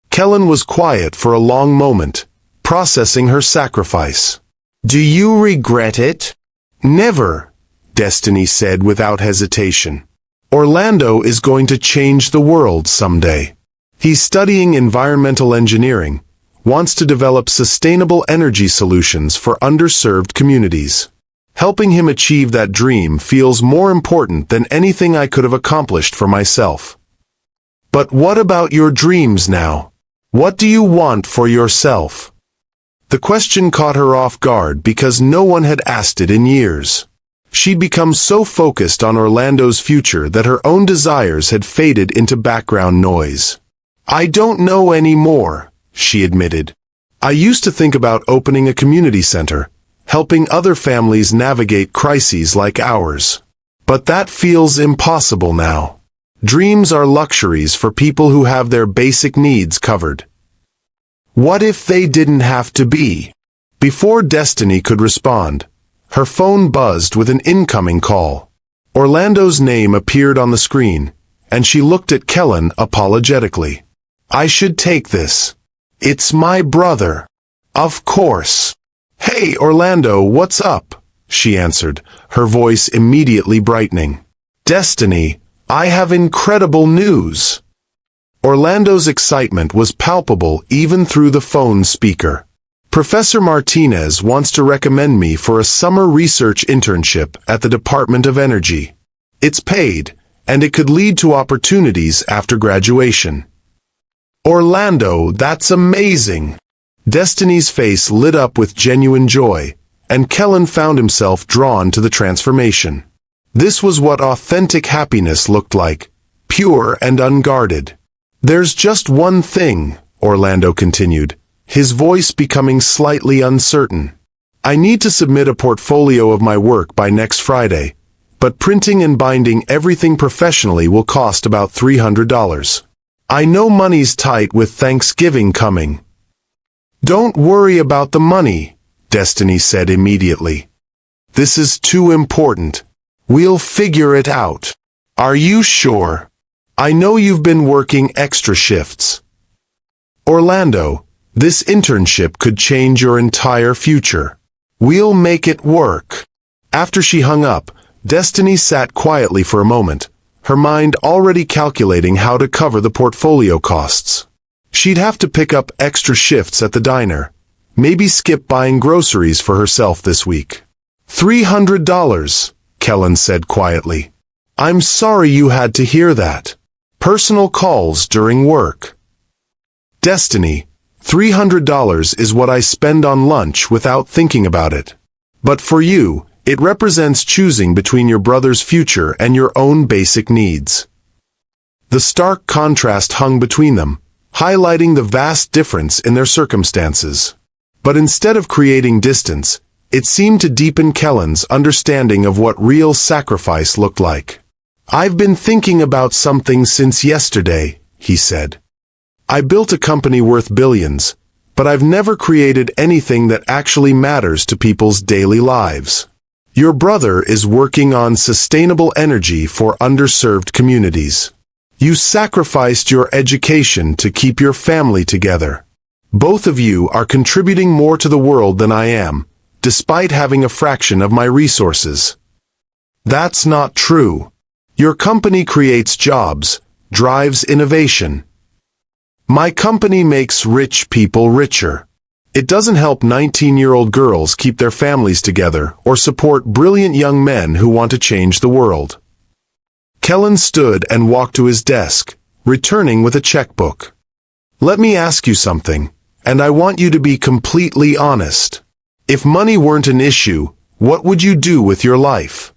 S1: Kellen was quiet for a long moment, processing her sacrifice. Do you regret it? Never, Destiny said without hesitation. Orlando is going to change the world someday. He's studying environmental engineering, wants to develop sustainable energy solutions for underserved communities. Helping him achieve that dream feels more important than anything I could have accomplished for myself. But what about your dreams now? What do you want for yourself? The question caught her off guard because no one had asked it in years. She'd become so focused on Orlando's future that her own desires had faded into background noise. I don't know anymore, she admitted. I used to think about opening a community center, helping other families navigate crises like ours. But that feels impossible now. Dreams are luxuries for people who have their basic needs covered. What if they didn't have to be? Before Destiny could respond, her phone buzzed with an incoming call. Orlando's name appeared on the screen, and she looked at Kellen apologetically. I should take this. It's my brother. Of course. Hey, Orlando, what's up? She answered, her voice immediately brightening. Destiny, I have incredible news. Orlando's excitement was palpable even through the phone speaker. Professor Martinez wants to recommend me for a summer research internship at the Department of Energy. It's paid, and it could lead to opportunities after graduation. Orlando, that's amazing! Destiny's face lit up with genuine joy, and Kellen found himself drawn to the transformation. This was what authentic happiness looked like, pure and unguarded. There's just one thing, Orlando continued, his voice becoming slightly uncertain. I need to submit a portfolio of my work by next Friday, but printing and binding everything professionally will cost about $300. I know money's tight with Thanksgiving coming. Don't worry about the money, Destiny said immediately. This is too important. We'll figure it out. Are you sure? I know you've been working extra shifts. Orlando, this internship could change your entire future. We'll make it work. After she hung up, Destiny sat quietly for a moment, her mind already calculating how to cover the portfolio costs. She'd have to pick up extra shifts at the diner, maybe skip buying groceries for herself this week. $300, Kellen said quietly. I'm sorry you had to hear that. Personal calls during work. Destiny, $300 is what I spend on lunch without thinking about it. But for you, it represents choosing between your brother's future and your own basic needs. The stark contrast hung between them, highlighting the vast difference in their circumstances. But instead of creating distance, it seemed to deepen Kellen's understanding of what real sacrifice looked like. "I've been thinking about something since yesterday," he said. "I built a company worth billions, but I've never created anything that actually matters to people's daily lives. Your brother is working on sustainable energy for underserved communities. You sacrificed your education to keep your family together. Both of you are contributing more to the world than I am, despite having a fraction of my resources. That's not true. Your company creates jobs, drives innovation. My company makes rich people richer. It doesn't help 19-year-old girls keep their families together or support brilliant young men who want to change the world." Kellen stood and walked to his desk, returning with a checkbook. "Let me ask you something, and I want you to be completely honest. If money weren't an issue, what would you do with your life?"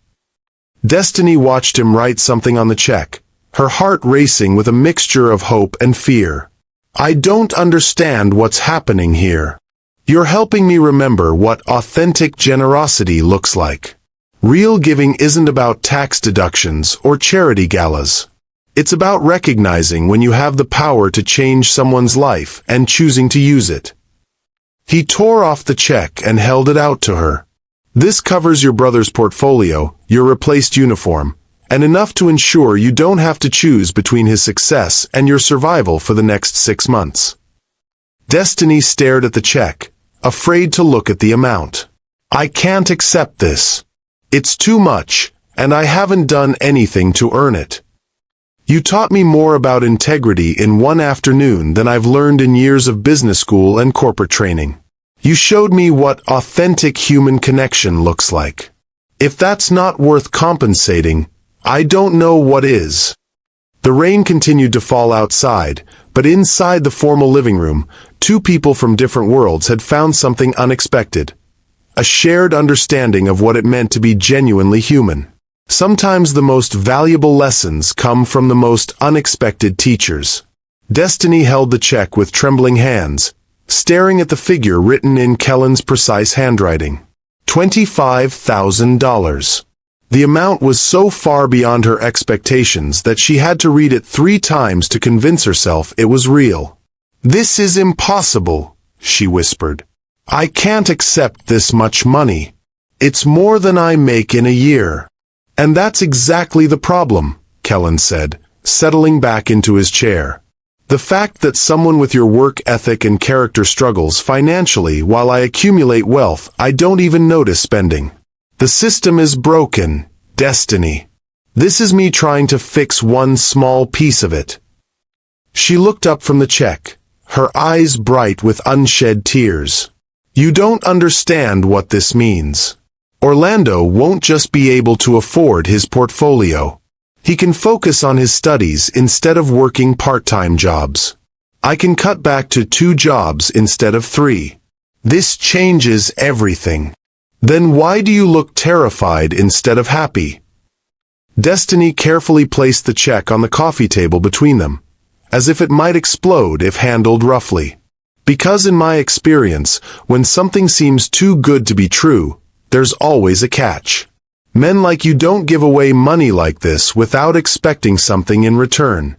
S1: Destiny watched him write something on the check, her heart racing with a mixture of hope and fear. "I don't understand what's happening here. You're helping me remember what authentic generosity looks like. Real giving isn't about tax deductions or charity galas. It's about recognizing when you have the power to change someone's life and choosing to use it." He tore off the check and held it out to her. "This covers your brother's portfolio, your replaced uniform, and enough to ensure you don't have to choose between his success and your survival for the next 6 months." Destiny stared at the check, afraid to look at the amount. "I can't accept this. It's too much, and I haven't done anything to earn it. You taught me more about integrity in one afternoon than I've learned in years of business school and corporate training. You showed me what authentic human connection looks like. If that's not worth compensating, I don't know what is." The rain continued to fall outside, but inside the formal living room, two people from different worlds had found something unexpected. A shared understanding of what it meant to be genuinely human. Sometimes the most valuable lessons come from the most unexpected teachers. Destiny held the check with trembling hands, staring at the figure written in Kellen's precise handwriting. $25,000. The amount was so far beyond her expectations that she had to read it 3 times to convince herself it was real. "This is impossible," she whispered. "I can't accept this much money. It's more than I make in a year." "And that's exactly the problem," Kellen said, settling back into his chair. "The fact that someone with your work ethic and character struggles financially while I accumulate wealth I don't even notice spending. The system is broken, Destiny. This is me trying to fix one small piece of it." She looked up from the check, her eyes bright with unshed tears. "You don't understand what this means. Orlando won't just be able to afford his portfolio. He can focus on his studies instead of working part-time jobs. I can cut back to 2 jobs instead of 3. This changes everything. Then why do you look terrified instead of happy?" Destiny carefully placed the check on the coffee table between them, as if it might explode if handled roughly. "Because in my experience, when something seems too good to be true, there's always a catch. Men like you don't give away money like this without expecting something in return."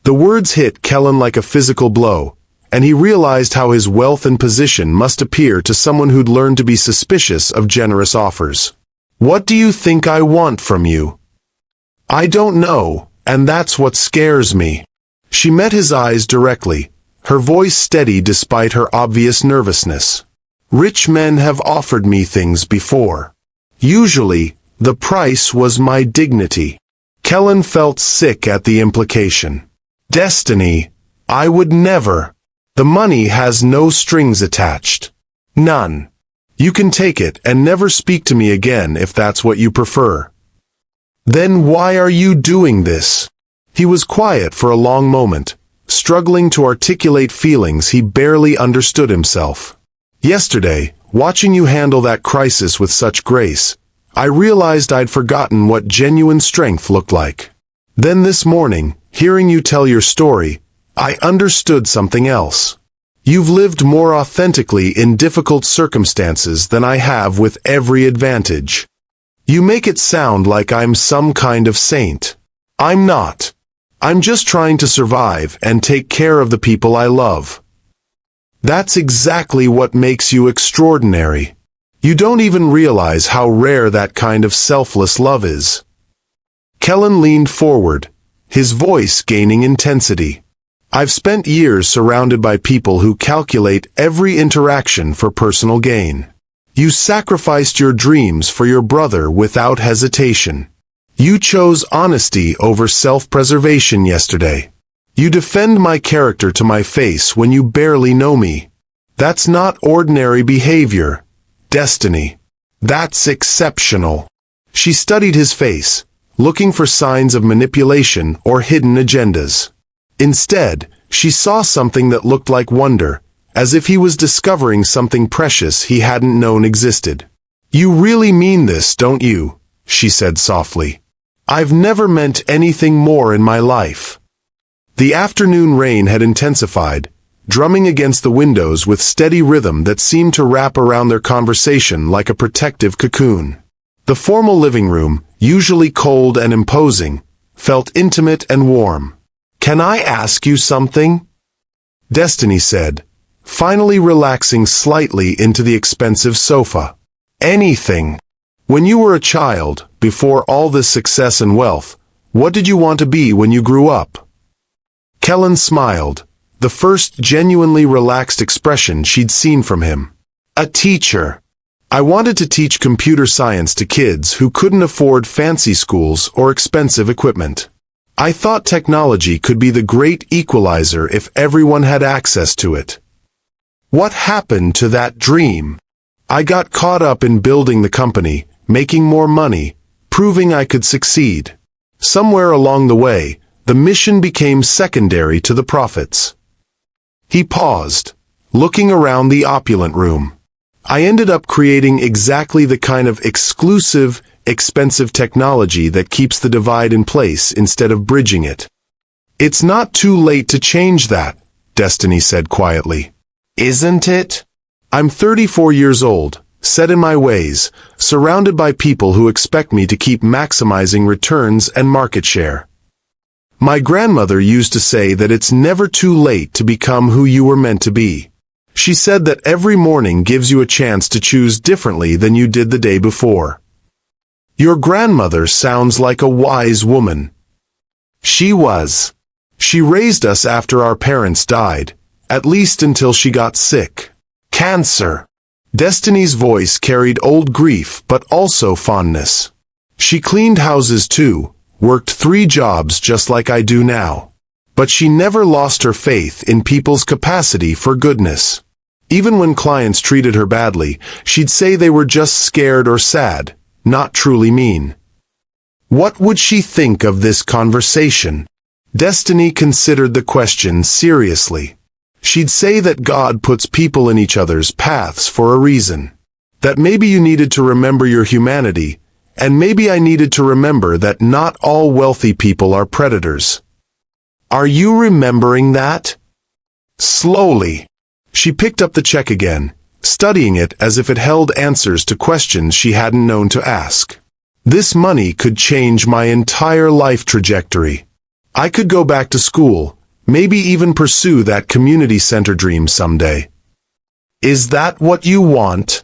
S1: The words hit Kellen like a physical blow, and he realized how his wealth and position must appear to someone who'd learned to be suspicious of generous offers. "What do you think I want from you?" "I don't know, and that's what scares me." She met his eyes directly, her voice steady despite her obvious nervousness. "Rich men have offered me things before. Usually, the price was my dignity." Kellen felt sick at the implication. "Destiny, I would never. The money has no strings attached. None. You can take it and never speak to me again if that's what you prefer." "Then why are you doing this?" He was quiet for a long moment, struggling to articulate feelings he barely understood himself. "Yesterday, watching you handle that crisis with such grace, I realized I'd forgotten what genuine strength looked like. Then this morning, hearing you tell your story, I understood something else. You've lived more authentically in difficult circumstances than I have with every advantage. You make it sound like I'm some kind of saint. I'm not. I'm just trying to survive and take care of the people I love. That's exactly what makes you extraordinary. You don't even realize how rare that kind of selfless love is. Kellen leaned forward, his voice gaining intensity. I've spent years surrounded by people who calculate every interaction for personal gain. You sacrificed your dreams for your brother without hesitation. You chose honesty over self-preservation yesterday. You defend my character to my face when you barely know me. That's not ordinary behavior, Destiny. That's exceptional. She studied his face, looking for signs of manipulation or hidden agendas. Instead, she saw something that looked like wonder, as if he was discovering something precious he hadn't known existed. You really mean this, don't you? She said softly. I've never meant anything more in my life. The afternoon rain had intensified, drumming against the windows with steady rhythm that seemed to wrap around their conversation like a protective cocoon. The formal living room, usually cold and imposing, felt intimate and warm. Can I ask you something? Destiny said, finally relaxing slightly into the expensive sofa. Anything. When you were a child, before all this success and wealth, what did you want to be when you grew up? Kellen smiled, the first genuinely relaxed expression she'd seen from him. A teacher. I wanted to teach computer science to kids who couldn't afford fancy schools or expensive equipment. I thought technology could be the great equalizer if everyone had access to it. What happened to that dream? I got caught up in building the company, making more money, proving I could succeed. Somewhere along the way, the mission became secondary to the profits. He paused, looking around the opulent room. I ended up creating exactly the kind of exclusive, expensive technology that keeps the divide in place instead of bridging it. It's not too late to change that, Destiny said quietly. Isn't it? I'm 34 years old, set in my ways, surrounded by people who expect me to keep maximizing returns and market share. My grandmother used to say that it's never too late to become who you were meant to be. She said that every morning gives you a chance to choose differently than you did the day before. Your grandmother sounds like a wise woman. She was. She raised us after our parents died, at least until she got sick. Cancer. Destiny's voice carried old grief but also fondness. She cleaned houses too, worked 3 jobs just like I do now. But she never lost her faith in people's capacity for goodness. Even when clients treated her badly, she'd say they were just scared or sad, not truly mean. What would she think of this conversation? Destiny considered the question seriously. She'd say that God puts people in each other's paths for a reason. That maybe you needed to remember your humanity, and maybe I needed to remember that not all wealthy people are predators. Are you remembering that? Slowly. She picked up the check again, studying it as if it held answers to questions she hadn't known to ask. This money could change my entire life trajectory. I could go back to school, maybe even pursue that community center dream someday. Is that what you want?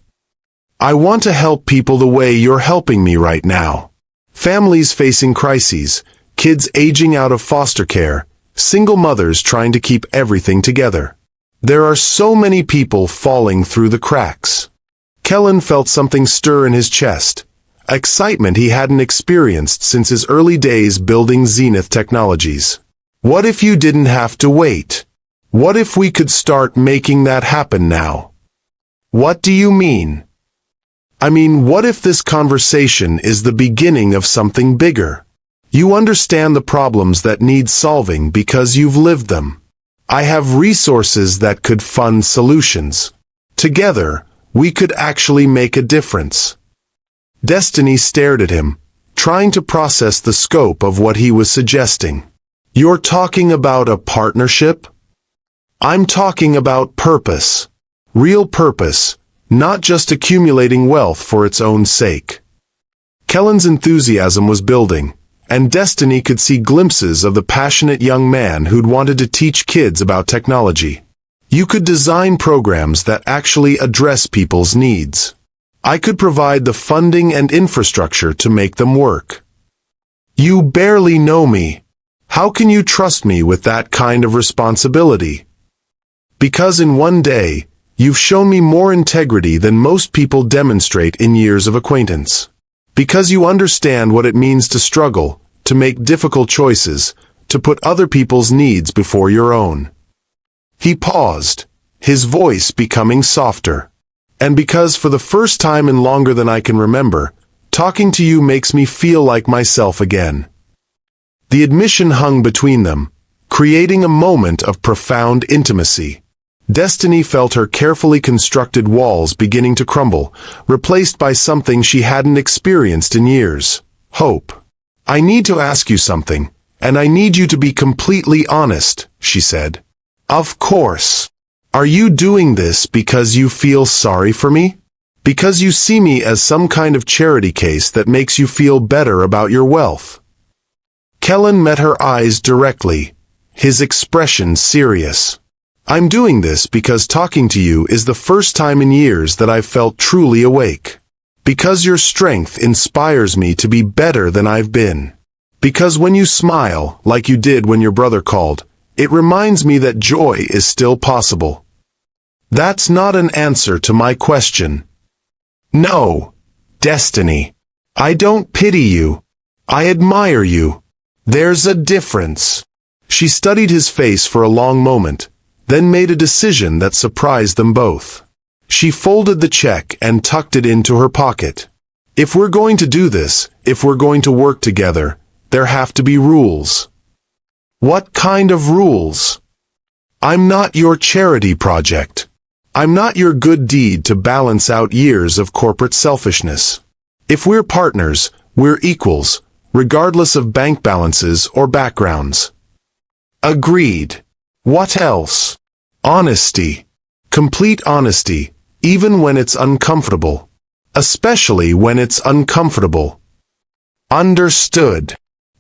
S1: I want to help people the way you're helping me right now. Families facing crises, kids aging out of foster care, single mothers trying to keep everything together. There are so many people falling through the cracks. Kellen felt something stir in his chest, excitement he hadn't experienced since his early days building Zenith Technologies. What if you didn't have to wait? What if we could start making that happen now? What do you mean? I mean, what if this conversation is the beginning of something bigger? You understand the problems that need solving because you've lived them. I have resources that could fund solutions. Together, we could actually make a difference. Destiny stared at him, trying to process the scope of what he was suggesting. You're talking about a partnership? I'm talking about purpose. Real purpose, not just accumulating wealth for its own sake. Kellen's enthusiasm was building, and Destiny could see glimpses of the passionate young man who'd wanted to teach kids about technology. You could design programs that actually address people's needs. I could provide the funding and infrastructure to make them work. You barely know me. How can you trust me with that kind of responsibility? Because in one day, you've shown me more integrity than most people demonstrate in years of acquaintance. Because you understand what it means to struggle, to make difficult choices, to put other people's needs before your own. He paused, his voice becoming softer. And because for the first time in longer than I can remember, talking to you makes me feel like myself again. The admission hung between them, creating a moment of profound intimacy. Destiny felt her carefully constructed walls beginning to crumble, replaced by something she hadn't experienced in years: hope. I need to ask you something, and I need you to be completely honest, she said. Of course. Are you doing this because you feel sorry for me? Because you see me as some kind of charity case that makes you feel better about your wealth? Kellen met her eyes directly, his expression serious. I'm doing this because talking to you is the first time in years that I've felt truly awake. Because your strength inspires me to be better than I've been. Because when you smile, like you did when your brother called, it reminds me that joy is still possible. That's not an answer to my question. No, Destiny. I don't pity you. I admire you. There's a difference. She studied his face for a long moment, then made a decision that surprised them both. She folded the check and tucked it into her pocket. If we're going to do this, if we're going to work together, there have to be rules. What kind of rules? I'm not your charity project. I'm not your good deed to balance out years of corporate selfishness. If we're partners, we're equals, regardless of bank balances or backgrounds. Agreed. What else? Honesty. Complete honesty, even when it's uncomfortable. Especially when it's uncomfortable. Understood.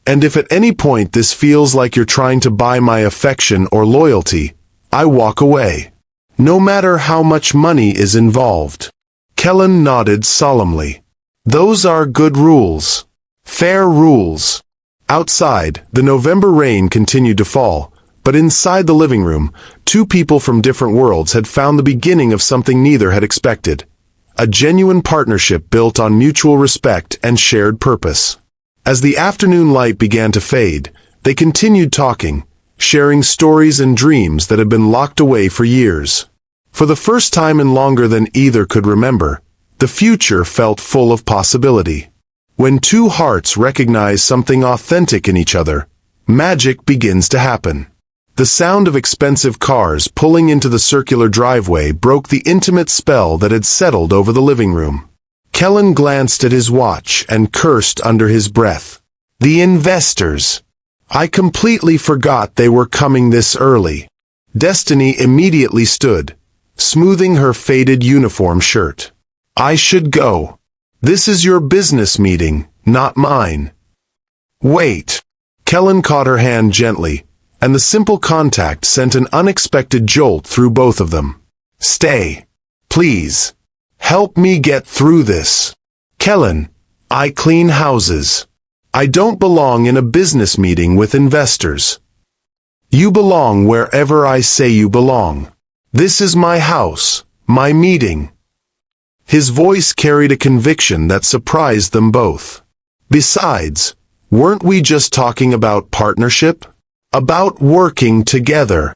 S1: And if at any point this feels like you're trying to buy my affection or loyalty, I walk away. No matter how much money is involved. Kellen nodded solemnly. Those are good rules. Fair rules. Outside, the November rain continued to fall, but inside the living room, two people from different worlds had found the beginning of something neither had expected. A genuine partnership built on mutual respect and shared purpose. As the afternoon light began to fade, they continued talking, sharing stories and dreams that had been locked away for years. For the first time in longer than either could remember, the future felt full of possibility. When two hearts recognize something authentic in each other, magic begins to happen. The sound of expensive cars pulling into the circular driveway broke the intimate spell that had settled over the living room. Kellen glanced at his watch and cursed under his breath. The investors. I completely forgot they were coming this early. Destiny immediately stood, smoothing her faded uniform shirt. I should go. This is your business meeting, not mine. Wait. Kellen caught her hand gently, and the simple contact sent an unexpected jolt through both of them. Stay. Please. Help me get through this. Kellen, I clean houses. I don't belong in a business meeting with investors. You belong wherever I say you belong. This is my house, my meeting. His voice carried a conviction that surprised them both. Besides, weren't we just talking about partnership? About working together?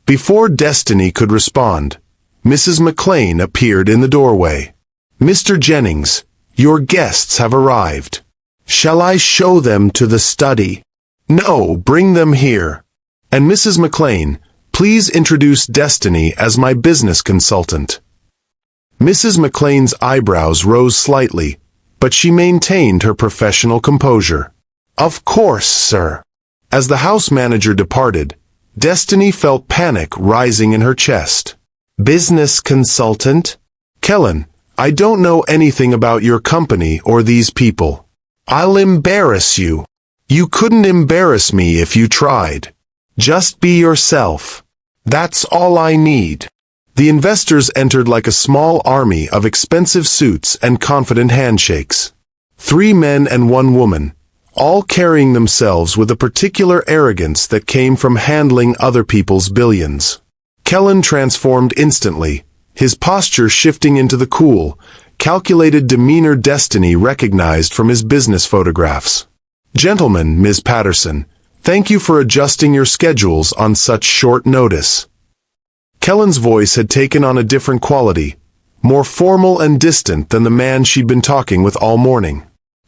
S1: Before Destiny could respond, Mrs. McLean appeared in the doorway. Mr. Jennings, your guests have arrived. Shall I show them to the study? No, bring them here. And Mrs. McLean, please introduce Destiny as my business consultant. Mrs. McLean's eyebrows rose slightly, but she maintained her professional composure. Of course, sir. As the house manager departed, Destiny felt panic rising in her chest. Business consultant? Kellen, I don't know anything about your company or these people. I'll embarrass you. You couldn't embarrass me if you tried. Just be yourself. That's all I need. The investors entered like a small army of expensive suits and confident handshakes. 3 men and 1 woman, all carrying themselves with a particular arrogance that came from handling other people's billions. Kellen transformed instantly, his posture shifting into the cool, calculated demeanor Destiny recognized from his business photographs. Gentlemen, Ms. Patterson, thank you for adjusting your schedules on such short notice. Kellen's voice had taken on a different quality, more formal and distant than the man she'd been talking with all morning.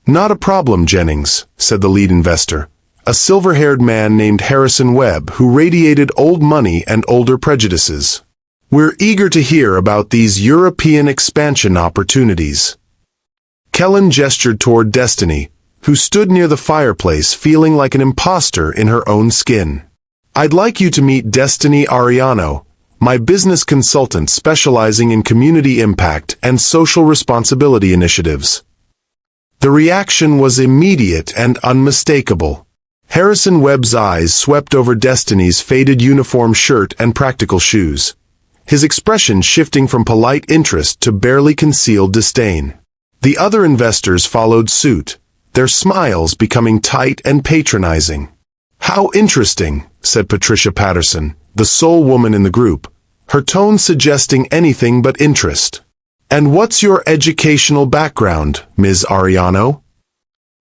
S1: Not a problem, Jennings, said the lead investor, a silver-haired man named Harrison Webb who radiated old money and older prejudices. We're eager to hear about these European expansion opportunities. Kellen gestured toward Destiny, who stood near the fireplace feeling like an imposter in her own skin. I'd like you to meet Destiny Ariano, my business consultant specializing in community impact and social responsibility initiatives. The reaction was immediate and unmistakable. Harrison Webb's eyes swept over Destiny's faded uniform shirt and practical shoes, his expression shifting from polite interest to barely concealed disdain. The other investors followed suit, their smiles becoming tight and patronizing. How interesting, said Patricia Patterson, the sole woman in the group, her tone suggesting anything but interest. And what's your educational background, Ms. Ariano?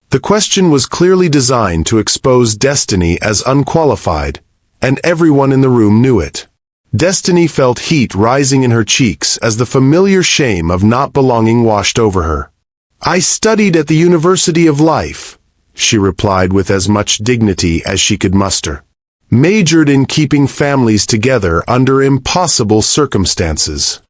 S1: The question was clearly designed to expose Destiny as unqualified, and everyone in the room knew it. Destiny felt heat rising in her cheeks as the familiar shame of not belonging washed over her. I studied at the University of Life, she replied with as much dignity as she could muster. Majored in keeping families together under impossible circumstances.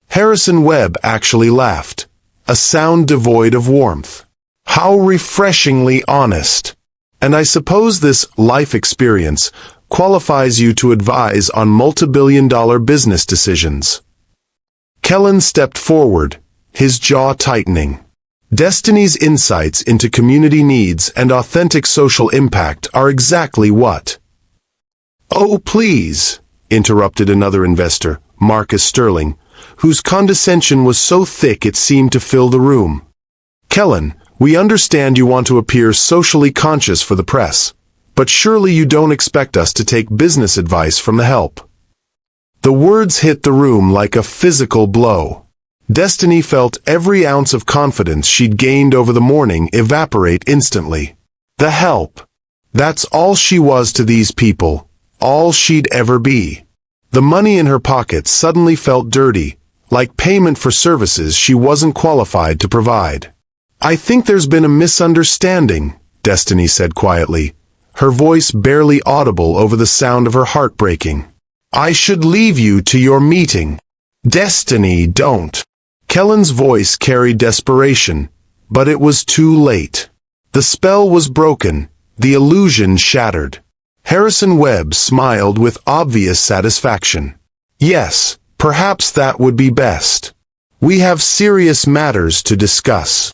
S1: Harrison Webb actually laughed, a sound devoid of warmth. How refreshingly honest. And I suppose this life experience qualifies you to advise on multi-billion-dollar business decisions. Kellen stepped forward, his jaw tightening. Destiny's insights into community needs and authentic social impact are exactly what. Oh, please, interrupted another investor, Marcus Sterling, whose condescension was so thick it seemed to fill the room. Kellen, we understand you want to appear socially conscious for the press, but surely you don't expect us to take business advice from the help. The words hit the room like a physical blow. Destiny felt every ounce of confidence she'd gained over the morning evaporate instantly. The help. That's all she was to these people, all she'd ever be. The money in her pocket suddenly felt dirty, like payment for services she wasn't qualified to provide. I think there's been a misunderstanding, Destiny said quietly, her voice barely audible over the sound of her heart breaking. I should leave you to your meeting. Destiny, don't. Kellen's voice carried desperation, but it was too late. The spell was broken, the illusion shattered. Harrison Webb smiled with obvious satisfaction. Yes, perhaps that would be best. We have serious matters to discuss.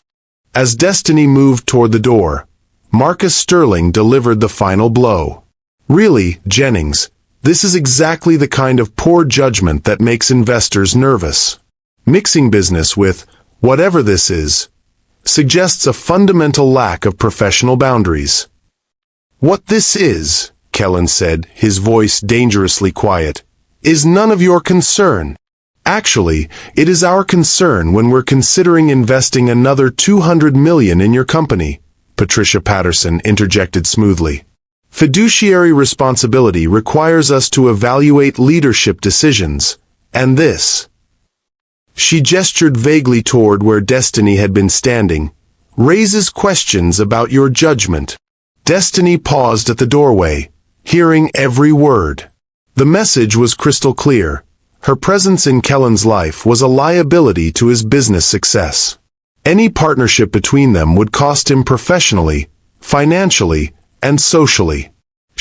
S1: As Destiny moved toward the door, Marcus Sterling delivered the final blow. Really, Jennings, this is exactly the kind of poor judgment that makes investors nervous. Mixing business with, whatever this is, suggests a fundamental lack of professional boundaries. What this is, Kellen said, his voice dangerously quiet, is none of your concern. Actually, it is our concern when we're considering investing another $200 million in your company, Patricia Patterson interjected smoothly. Fiduciary responsibility requires us to evaluate leadership decisions, and this. She gestured vaguely toward where Destiny had been standing, raises questions about your judgment. Destiny paused at the doorway, hearing every word. The message was crystal clear. Her presence in Kellen's life was a liability to his business success. Any partnership between them would cost him professionally, financially, and socially.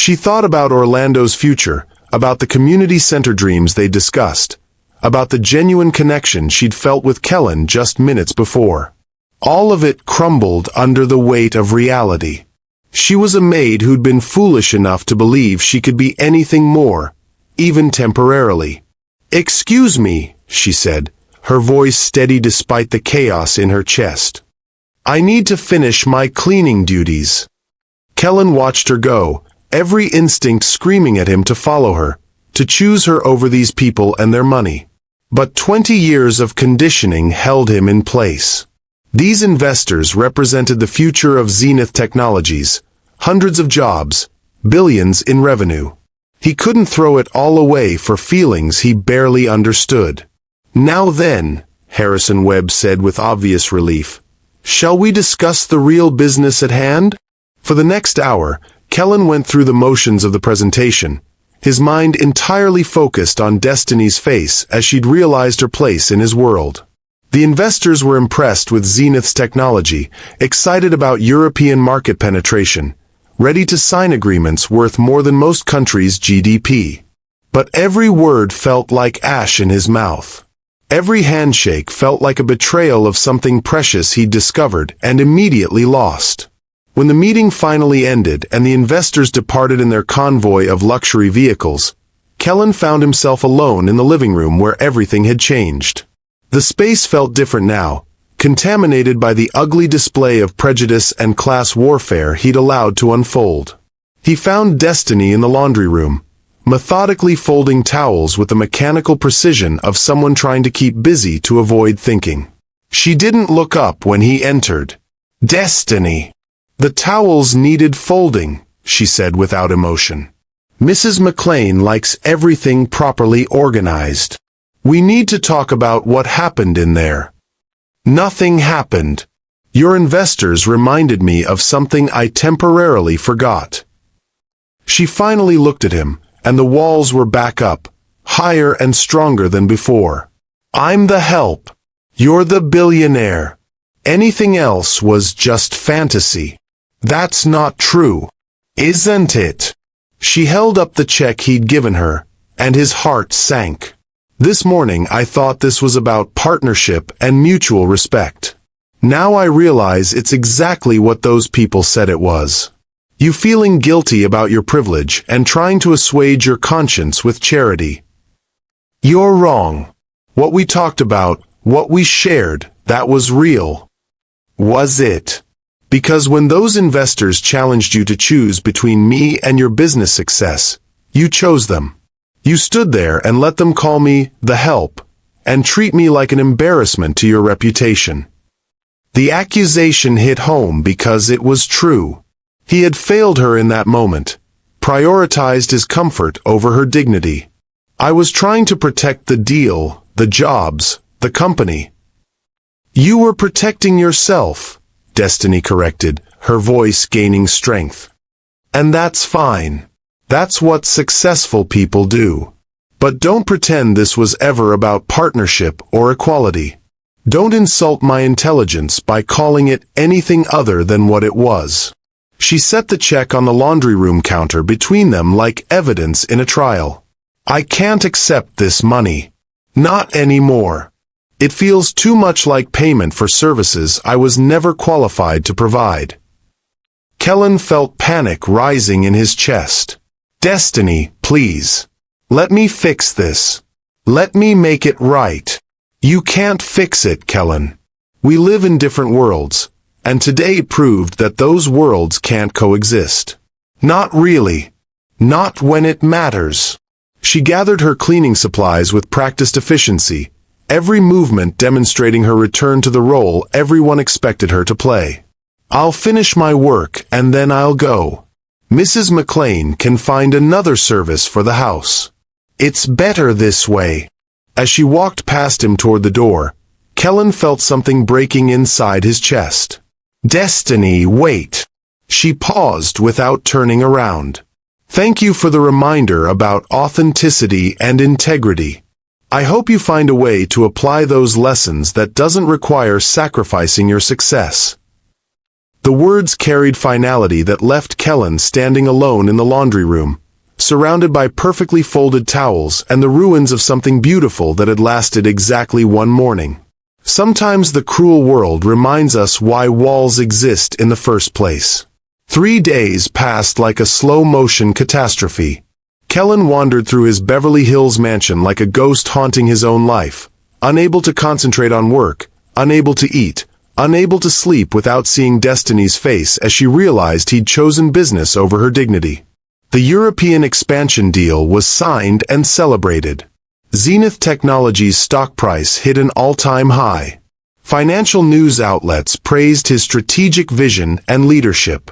S1: She thought about Orlando's future, about the community center dreams they discussed, about the genuine connection she'd felt with Kellen just minutes before. All of it crumbled under the weight of reality. She was a maid who'd been foolish enough to believe she could be anything more, even temporarily. "Excuse me," she said, her voice steady despite the chaos in her chest. "I need to finish my cleaning duties." Kellen watched her go, every instinct screaming at him to follow her, to choose her over these people and their money. But 20 years of conditioning held him in place. These investors represented the future of Zenith Technologies, hundreds of jobs, billions in revenue. He couldn't throw it all away for feelings he barely understood. "Now then," Harrison Webb said with obvious relief, "shall we discuss the real business at hand?" For the next hour, Kellen went through the motions of the presentation, his mind entirely focused on Destiny's face as she'd realized her place in his world. The investors were impressed with Zenith's technology, excited about European market penetration, ready to sign agreements worth more than most countries' GDP. But every word felt like ash in his mouth. Every handshake felt like a betrayal of something precious he'd discovered and immediately lost. When the meeting finally ended and the investors departed in their convoy of luxury vehicles, Kellen found himself alone in the living room where everything had changed. The space felt different now, contaminated by the ugly display of prejudice and class warfare he'd allowed to unfold. He found Destiny in the laundry room, methodically folding towels with the mechanical precision of someone trying to keep busy to avoid thinking. She didn't look up when he entered. "Destiny, the towels needed folding," she said without emotion. "Mrs. McLean likes everything properly organized. We need to talk about what happened in there." "Nothing happened. Your investors reminded me of something I temporarily forgot." She finally looked at him, and the walls were back up, higher and stronger than before. "I'm the help. You're the billionaire. Anything else was just fantasy." "That's not true, isn't it?" She held up the check he'd given her, and his heart sank. "This morning I thought this was about partnership and mutual respect. Now I realize it's exactly what those people said it was. You feeling guilty about your privilege and trying to assuage your conscience with charity. You're wrong. What we talked about, what we shared, that was real." "Was it?" "Because when those investors challenged you to choose between me and your business success, you chose them. You stood there and let them call me the help, and treat me like an embarrassment to your reputation." The accusation hit home because it was true. He had failed her in that moment, prioritized his comfort over her dignity. "I was trying to protect the deal, the jobs, the company." "You were protecting yourself," Destiny corrected, her voice gaining strength. "And that's fine. That's what successful people do. But don't pretend this was ever about partnership or equality. Don't insult my intelligence by calling it anything other than what it was." She set the check on the laundry room counter between them like evidence in a trial. "I can't accept this money. Not anymore. It feels too much like payment for services I was never qualified to provide." Kellen felt panic rising in his chest. "Destiny, please. Let me fix this. Let me make it right." "You can't fix it, Kellen. We live in different worlds, and today proved that those worlds can't coexist. Not really. Not when it matters." She gathered her cleaning supplies with practiced efficiency, every movement demonstrating her return to the role everyone expected her to play. "I'll finish my work and then I'll go. Mrs. McLean can find another service for the house. It's better this way." As she walked past him toward the door, Kellen felt something breaking inside his chest. "Destiny, wait." She paused without turning around. "Thank you for the reminder about authenticity and integrity. I hope you find a way to apply those lessons that doesn't require sacrificing your success." The words carried finality that left Kellen standing alone in the laundry room, surrounded by perfectly folded towels and the ruins of something beautiful that had lasted exactly one morning. Sometimes the cruel world reminds us why walls exist in the first place. 3 days passed like a slow-motion catastrophe. Kellen wandered through his Beverly Hills mansion like a ghost haunting his own life, unable to concentrate on work, unable to eat, unable to sleep without seeing Destiny's face as she realized he'd chosen business over her dignity. The European expansion deal was signed and celebrated. Zenith Technologies' stock price hit an all-time high. Financial news outlets praised his strategic vision and leadership.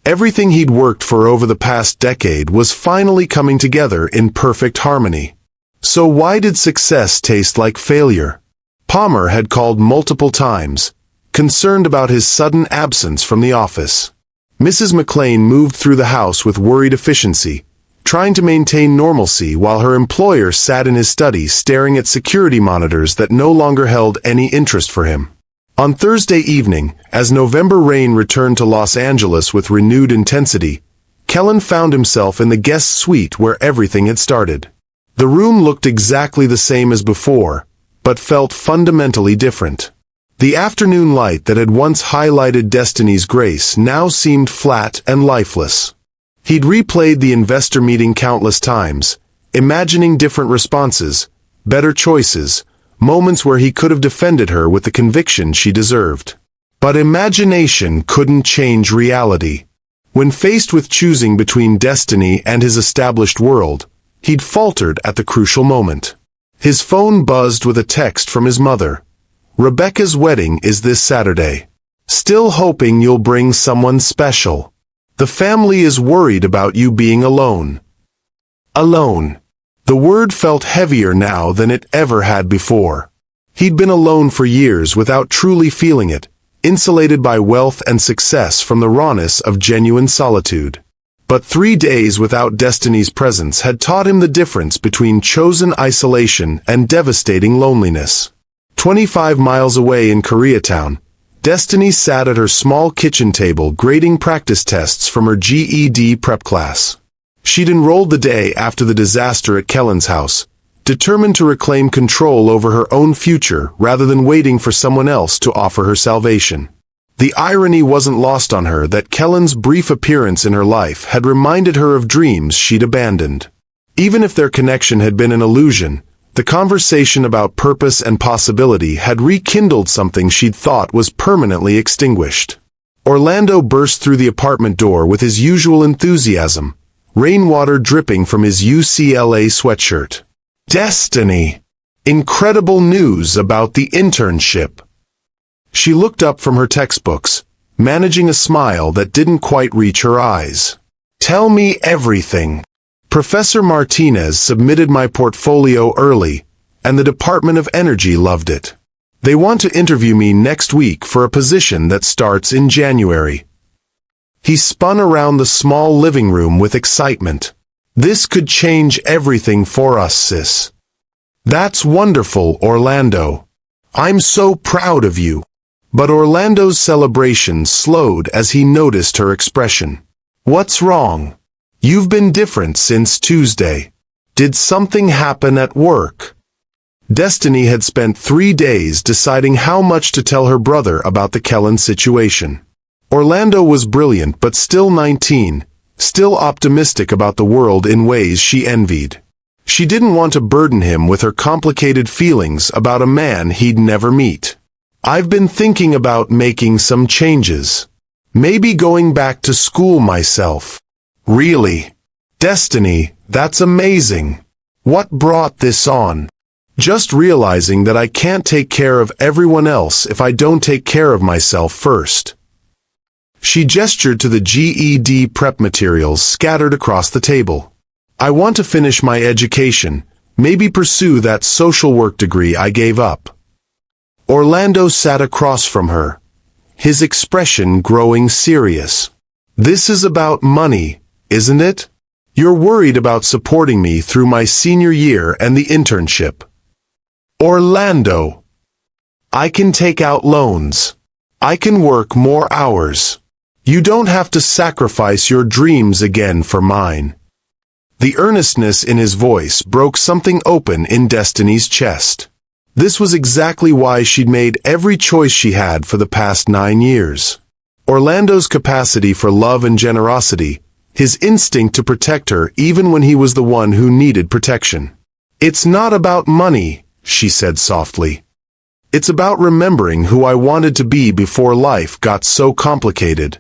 S1: Everything he'd worked for over the past decade was finally coming together in perfect harmony. So why did success taste like failure? Palmer had called multiple times, concerned about his sudden absence from the office. Mrs. McLean moved through the house with worried efficiency, trying to maintain normalcy while her employer sat in his study staring at security monitors that no longer held any interest for him. On Thursday evening, as November rain returned to Los Angeles with renewed intensity, Kellen found himself in the guest suite where everything had started. The room looked exactly the same as before, but felt fundamentally different. The afternoon light that had once highlighted Destiny's grace now seemed flat and lifeless. He'd replayed the investor meeting countless times, imagining different responses, better choices, moments where he could have defended her with the conviction she deserved. But imagination couldn't change reality. When faced with choosing between Destiny and his established world, he'd faltered at the crucial moment. His phone buzzed with a text from his mother. "Rebecca's wedding is this Saturday. Still hoping you'll bring someone special. The family is worried about you being alone." Alone. The word felt heavier now than it ever had before. He'd been alone for years without truly feeling it, insulated by wealth and success from the rawness of genuine solitude. But 3 days without Destiny's presence had taught him the difference between chosen isolation and devastating loneliness. 25 miles away in Koreatown, Destiny sat at her small kitchen table grading practice tests from her GED prep class. She'd enrolled the day after the disaster at Kellen's house, determined to reclaim control over her own future rather than waiting for someone else to offer her salvation. The irony wasn't lost on her that Kellen's brief appearance in her life had reminded her of dreams she'd abandoned. Even if their connection had been an illusion, the conversation about purpose and possibility had rekindled something she'd thought was permanently extinguished. Orlando burst through the apartment door with his usual enthusiasm, rainwater dripping from his UCLA sweatshirt. Destiny! Incredible news about the internship! She looked up from her textbooks, managing a smile that didn't quite reach her eyes. "Tell me everything. Professor Martinez submitted my portfolio early, and the Department of Energy loved it. They want to interview me next week for a position that starts in January." He spun around the small living room with excitement. "This could change everything for us, sis." "That's wonderful, Orlando. I'm so proud of you." But Orlando's celebration slowed as he noticed her expression. "What's wrong? You've been different since Tuesday. Did something happen at work?" Destiny had spent 3 days deciding how much to tell her brother about the Kellen situation. Orlando was brilliant but still 19, still optimistic about the world in ways she envied. She didn't want to burden him with her complicated feelings about a man he'd never meet. "I've been thinking about making some changes. Maybe going back to school myself." "Really? Destiny, that's amazing. What brought this on?" "Just realizing that I can't take care of everyone else if I don't take care of myself first." She gestured to the GED prep materials scattered across the table. "I want to finish my education, maybe pursue that social work degree I gave up." Orlando sat across from her, his expression growing serious. "This is about money, isn't it? You're worried about supporting me through my senior year and the internship." "Orlando! I can take out loans. I can work more hours. You don't have to sacrifice your dreams again for mine." The earnestness in his voice broke something open in Destiny's chest. This was exactly why she'd made every choice she had for the past 9 years. Orlando's capacity for love and generosity, his instinct to protect her even when he was the one who needed protection. "It's not about money," she said softly. "It's about remembering who I wanted to be before life got so complicated."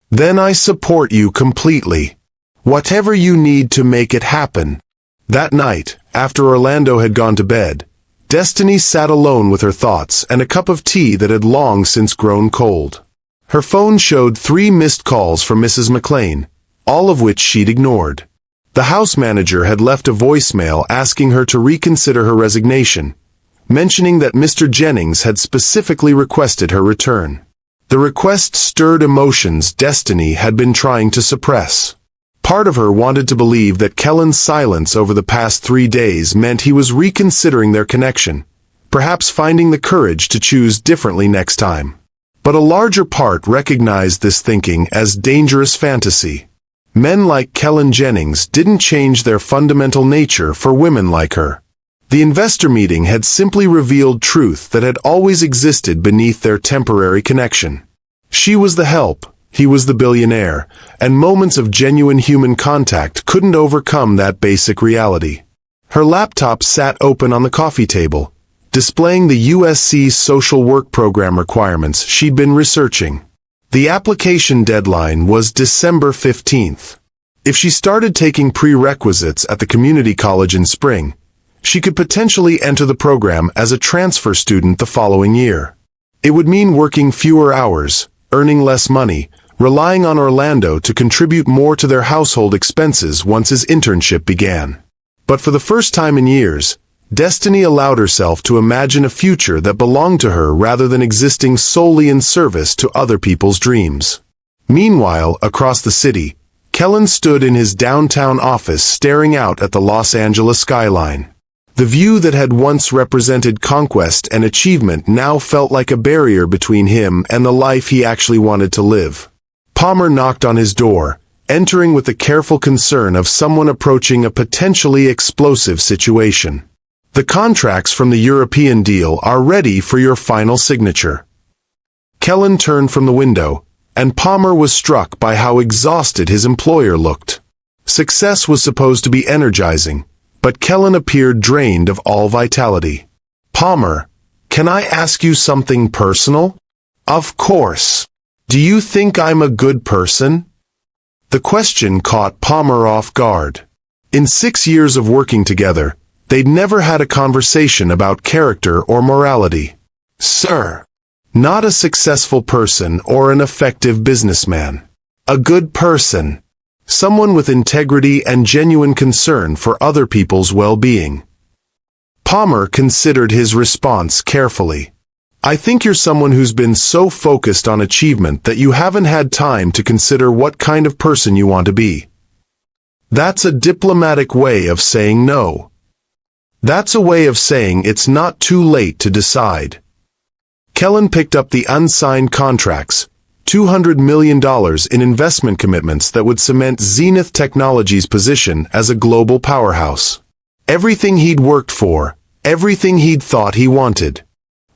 S1: "Then I support you completely. Whatever you need to make it happen." That night, after Orlando had gone to bed, Destiny sat alone with her thoughts and a cup of tea that had long since grown cold. Her phone showed 3 missed calls from Mrs. McLean, all of which she'd ignored. The house manager had left a voicemail asking her to reconsider her resignation, mentioning that Mr. Jennings had specifically requested her return. The request stirred emotions Destiny had been trying to suppress. Part of her wanted to believe that Kellen's silence over the past 3 days meant he was reconsidering their connection, perhaps finding the courage to choose differently next time. But a larger part recognized this thinking as dangerous fantasy. Men like Kellen Jennings didn't change their fundamental nature for women like her. The investor meeting had simply revealed truth that had always existed beneath their temporary connection. She was the help, he was the billionaire, and moments of genuine human contact couldn't overcome that basic reality. Her laptop sat open on the coffee table, displaying the USC's social work program requirements she'd been researching. The application deadline was December 15th. If she started taking prerequisites at the community college in spring, she could potentially enter the program as a transfer student the following year. It would mean working fewer hours, earning less money, relying on Orlando to contribute more to their household expenses once his internship began. But for the first time in years, Destiny allowed herself to imagine a future that belonged to her rather than existing solely in service to other people's dreams. Meanwhile, across the city, Kellen stood in his downtown office staring out at the Los Angeles skyline. The view that had once represented conquest and achievement now felt like a barrier between him and the life he actually wanted to live. Palmer knocked on his door, entering with the careful concern of someone approaching a potentially explosive situation. "The contracts from the European deal are ready for your final signature." Kellen turned from the window, and Palmer was struck by how exhausted his employer looked. Success was supposed to be energizing, but Kellen appeared drained of all vitality. "Palmer, can I ask you something personal?" "Of course. Do you think I'm a good person?" The question caught Palmer off guard. In 6 years of working together, they'd never had a conversation about character or morality. "Sir, not a successful person or an effective businessman. A good person. Someone with integrity and genuine concern for other people's well-being." Palmer considered his response carefully. "I think you're someone who's been so focused on achievement that you haven't had time to consider what kind of person you want to be. That's a diplomatic way of saying no. That's a way of saying it's not too late to decide." Kellen picked up the unsigned contracts, $200 million in investment commitments that would cement Zenith Technologies' position as a global powerhouse. Everything he'd worked for, everything he'd thought he wanted.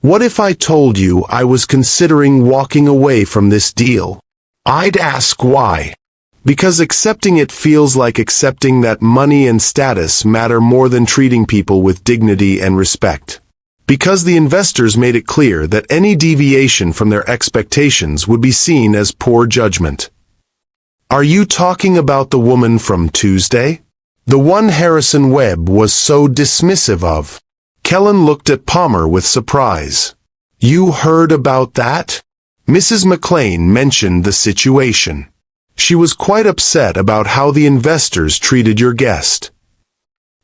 S1: "What if I told you I was considering walking away from this deal?" I'd ask why. Because accepting it feels like accepting that money and status matter more than treating people with dignity and respect. Because the investors made it clear that any deviation from their expectations would be seen as poor judgment. "Are you talking about the woman from Tuesday? The one Harrison Webb was so dismissive of?" Kellen looked at Palmer with surprise. "You heard about that?" Mrs. McLean mentioned the situation. She was quite upset about how the investors treated your guest.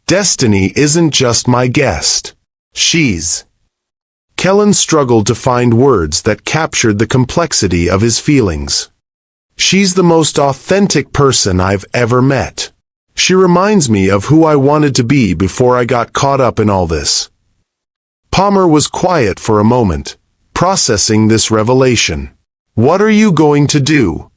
S1: "Destiny isn't just my guest. She's..." Kellen struggled to find words that captured the complexity of his feelings. "She's the most authentic person I've ever met. She reminds me of who I wanted to be before I got caught up in all this." Palmer was quiet for a moment, processing this revelation. What are you going to do?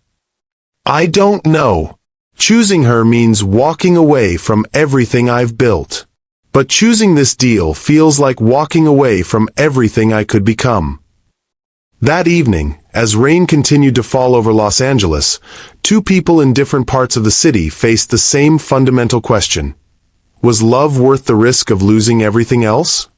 S1: I don't know. Choosing her means walking away from everything I've built. But choosing this deal feels like walking away from everything I could become. That evening, as rain continued to fall over Los Angeles, two people in different parts of the city faced the same fundamental question. Was love worth the risk of losing everything else?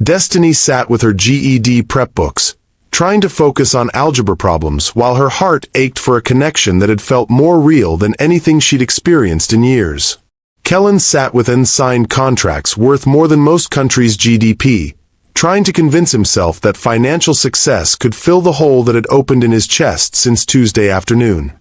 S1: Destiny sat with her GED prep books, trying to focus on algebra problems while her heart ached for a connection that had felt more real than anything she'd experienced in years. Kellen sat with unsigned contracts worth more than most countries' GDP, trying to convince himself that financial success could fill the hole that had opened in his chest since Tuesday afternoon.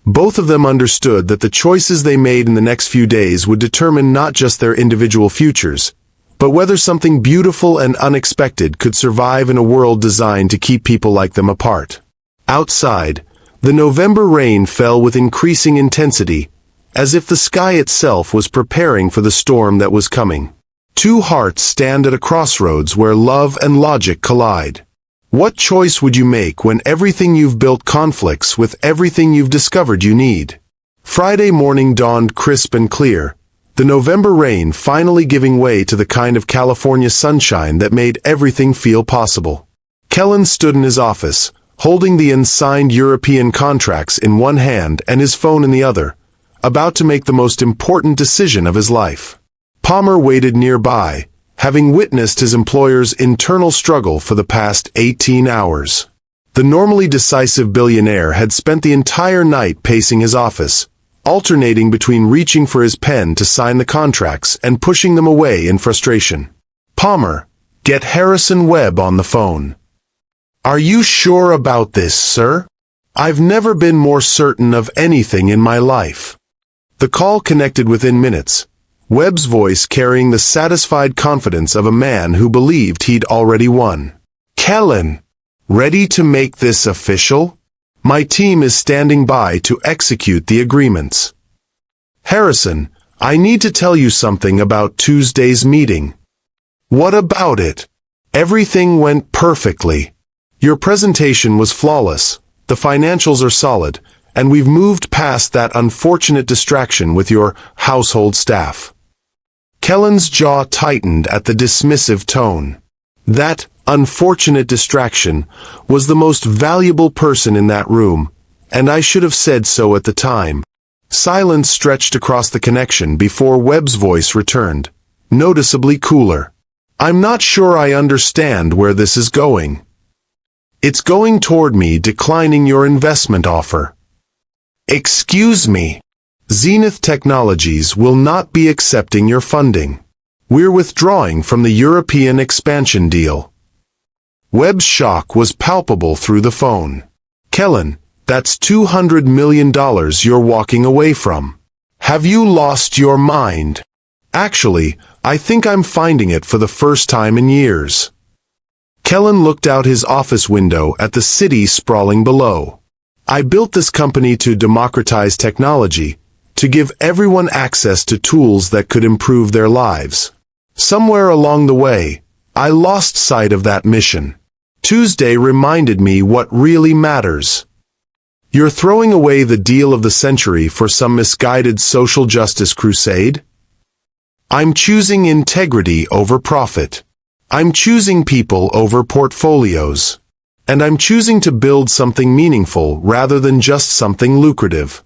S1: Both of them understood that the choices they made in the next few days would determine not just their individual futures, but whether something beautiful and unexpected could survive in a world designed to keep people like them apart. Outside, the November rain fell with increasing intensity, as if the sky itself was preparing for the storm that was coming. Two hearts stand at a crossroads where love and logic collide. What choice would you make when everything you've built conflicts with everything you've discovered you need? Friday morning dawned crisp and clear, the November rain finally giving way to the kind of California sunshine that made everything feel possible. Kellen stood in his office, holding the unsigned European contracts in one hand and his phone in the other, about to make the most important decision of his life. Palmer waited nearby, having witnessed his employer's internal struggle for the past 18 hours. The normally decisive billionaire had spent the entire night pacing his office, alternating between reaching for his pen to sign the contracts and pushing them away in frustration. Palmer, get Harrison Webb on the phone. Are you sure about this, sir? I've never been more certain of anything in my life. The call connected within minutes, Webb's voice carrying the satisfied confidence of a man who believed he'd already won. Kellen, ready to make this official? My team is standing by to execute the agreements. Harrison, I need to tell you something about Tuesday's meeting. What about it? Everything went perfectly. Your presentation was flawless, the financials are solid, and we've moved past that unfortunate distraction with your household staff. Kellen's jaw tightened at the dismissive tone. That unfortunate distraction was the most valuable person in that room, and I should have said so at the time. Silence stretched across the connection before Webb's voice returned, noticeably cooler. I'm not sure I understand where this is going. It's going toward me declining your investment offer. Excuse me. Zenith Technologies will not be accepting your funding. We're withdrawing from the European expansion deal. Webb's shock was palpable through the phone. Kellen, that's $200 million you're walking away from. Have you lost your mind? Actually, I think I'm finding it for the first time in years. Kellen looked out his office window at the city sprawling below. I built this company to democratize technology, to give everyone access to tools that could improve their lives. Somewhere along the way, I lost sight of that mission. Tuesday reminded me what really matters. You're throwing away the deal of the century for some misguided social justice crusade? I'm choosing integrity over profit. I'm choosing people over portfolios. And I'm choosing to build something meaningful rather than just something lucrative.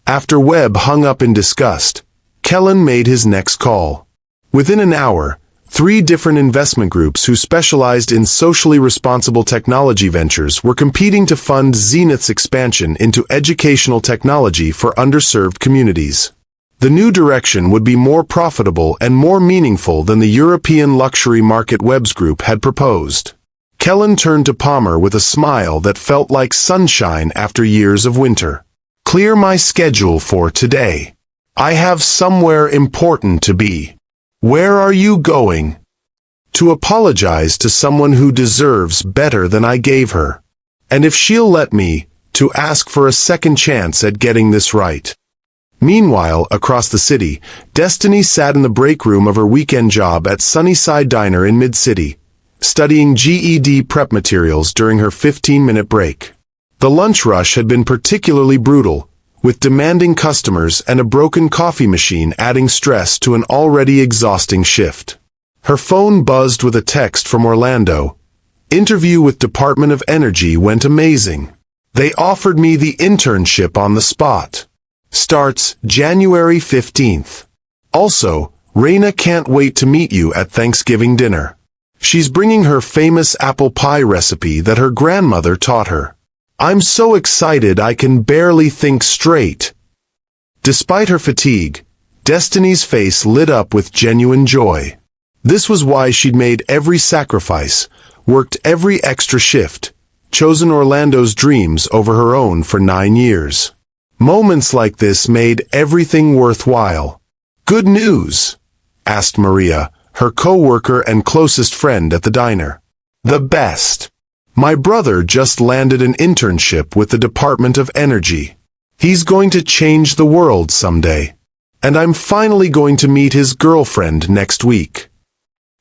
S1: After Webb hung up in disgust, Kellen made his next call. Within an hour, 3 different investment groups who specialized in socially responsible technology ventures were competing to fund Zenith's expansion into educational technology for underserved communities. The new direction would be more profitable and more meaningful than the European luxury market Webb's group had proposed. Kellen turned to Palmer with a smile that felt like sunshine after years of winter. Clear my schedule for today. I have somewhere important to be. Where are you going? To apologize to someone who deserves better than I gave her. And if she'll let me, to ask for a second chance at getting this right. Meanwhile, across the city, Destiny sat in the break room of her weekend job at Sunnyside Diner in Mid-City, studying GED prep materials during her 15-minute break. The lunch rush had been particularly brutal, with demanding customers and a broken coffee machine adding stress to an already exhausting shift. Her phone buzzed with a text from Orlando. Interview with Department of Energy went amazing. They offered me the internship on the spot. Starts January 15th. Also, Raina can't wait to meet you at Thanksgiving dinner. She's bringing her famous apple pie recipe that her grandmother taught her. I'm so excited I can barely think straight. Despite her fatigue, Destiny's face lit up with genuine joy. This was why she'd made every sacrifice, worked every extra shift, chosen Orlando's dreams over her own for 9 years. Moments like this made everything worthwhile. Good news? Asked Maria, her co-worker and closest friend at the diner. The best. My brother just landed an internship with the Department of Energy. He's going to change the world someday. And I'm finally going to meet his girlfriend next week.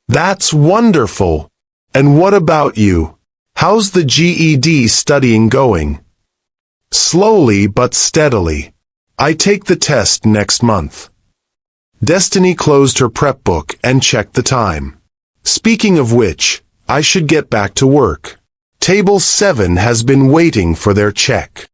S1: That's wonderful. And what about you? How's the GED studying going? Slowly but steadily. I take the test next month. Destiny closed her prep book and checked the time. Speaking of which, I should get back to work. Table 7 has been waiting for their check.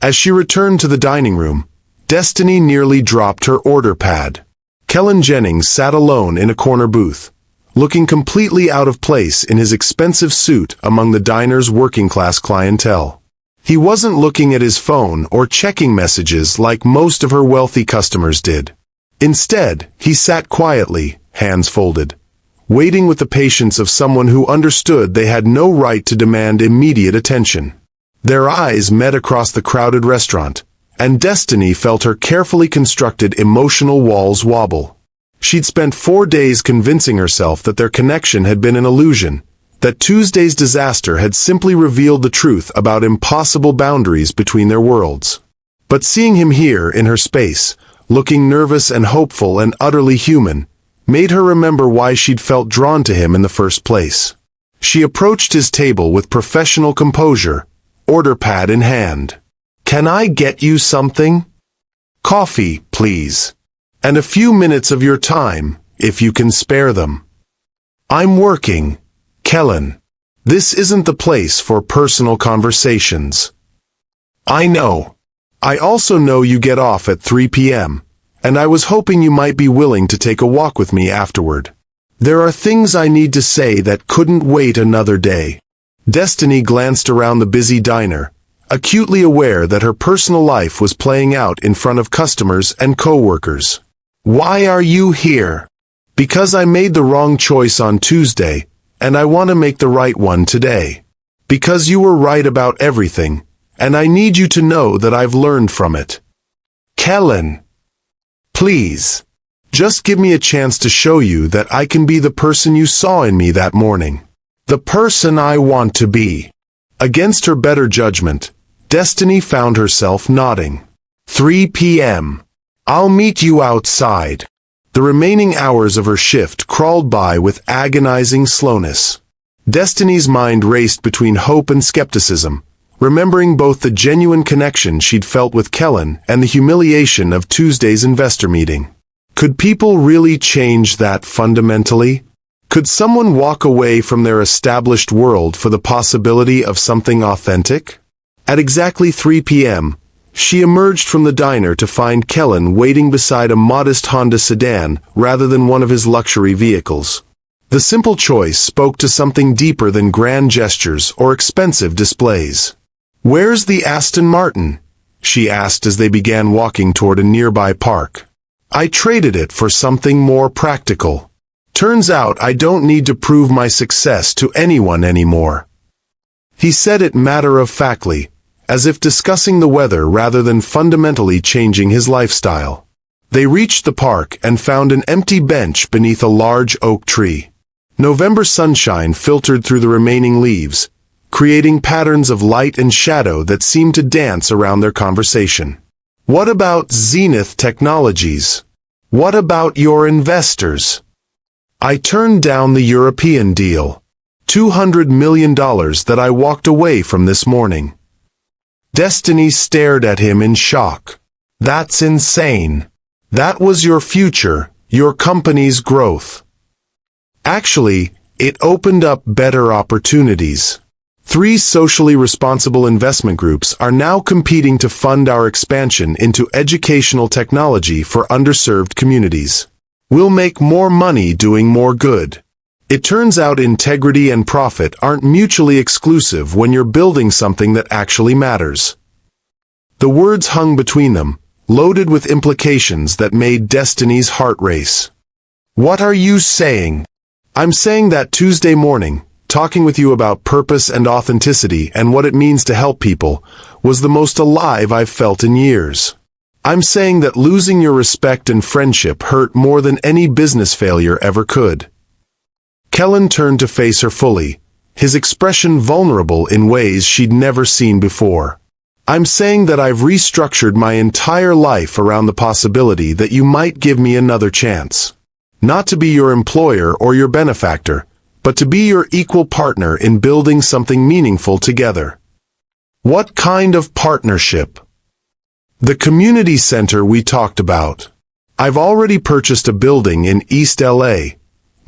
S1: As she returned to the dining room, Destiny nearly dropped her order pad. Kellen Jennings sat alone in a corner booth, looking completely out of place in his expensive suit among the diner's working-class clientele. He wasn't looking at his phone or checking messages like most of her wealthy customers did. Instead, he sat quietly, hands folded, waiting with the patience of someone who understood they had no right to demand immediate attention. Their eyes met across the crowded restaurant, and Destiny felt her carefully constructed emotional walls wobble. She'd spent 4 days convincing herself that their connection had been an illusion, that Tuesday's disaster had simply revealed the truth about impossible boundaries between their worlds. But seeing him here in her space, looking nervous and hopeful and utterly human, made her remember why she'd felt drawn to him in the first place. She approached his table with professional composure, order pad in hand. Can I get you something? Coffee, please. And a few minutes of your time, if you can spare them. I'm working, Kellen. This isn't the place for personal conversations. I know. I also know you get off at 3 p.m., and I was hoping you might be willing to take a walk with me afterward. There are things I need to say that couldn't wait another day. Destiny glanced around the busy diner, acutely aware that her personal life was playing out in front of customers and co-workers. Why are you here? Because I made the wrong choice on Tuesday, and I want to make the right one today. Because you were right about everything, and I need you to know that I've learned from it. Kellen. Please. Just give me a chance to show you that I can be the person you saw in me that morning. The person I want to be. Against her better judgment, Destiny found herself nodding. 3 p.m. I'll meet you outside. The remaining hours of her shift crawled by with agonizing slowness. Destiny's mind raced between hope and skepticism, remembering both the genuine connection she'd felt with Kellen and the humiliation of Tuesday's investor meeting. Could people really change that fundamentally? Could someone walk away from their established world for the possibility of something authentic? At exactly 3 p.m., she emerged from the diner to find Kellen waiting beside a modest Honda sedan rather than one of his luxury vehicles. The simple choice spoke to something deeper than grand gestures or expensive displays. "Where's the Aston Martin?" she asked as they began walking toward a nearby park. "I traded it for something more practical. Turns out I don't need to prove my success to anyone anymore." He said it matter-of-factly, as if discussing the weather rather than fundamentally changing his lifestyle. They reached the park and found an empty bench beneath a large oak tree. November sunshine filtered through the remaining leaves, creating patterns of light and shadow that seemed to dance around their conversation. "What about Zenith Technologies? What about your investors?" "I turned down the European deal. $200 million that I walked away from this morning." Destiny stared at him in shock. That's insane. That was your future, your company's growth. Actually, it opened up better opportunities. 3 socially responsible investment groups are now competing to fund our expansion into educational technology for underserved communities. We'll make more money doing more good. It turns out integrity and profit aren't mutually exclusive when you're building something that actually matters. The words hung between them, loaded with implications that made Destiny's heart race. What are you saying? I'm saying that Tuesday morning, talking with you about purpose and authenticity and what it means to help people, was the most alive I've felt in years. I'm saying that losing your respect and friendship hurt more than any business failure ever could. Kellen turned to face her fully, his expression vulnerable in ways she'd never seen before. I'm saying that I've restructured my entire life around the possibility that you might give me another chance. Not to be your employer or your benefactor, but to be your equal partner in building something meaningful together. What kind of partnership? The community center we talked about. I've already purchased a building in East LA,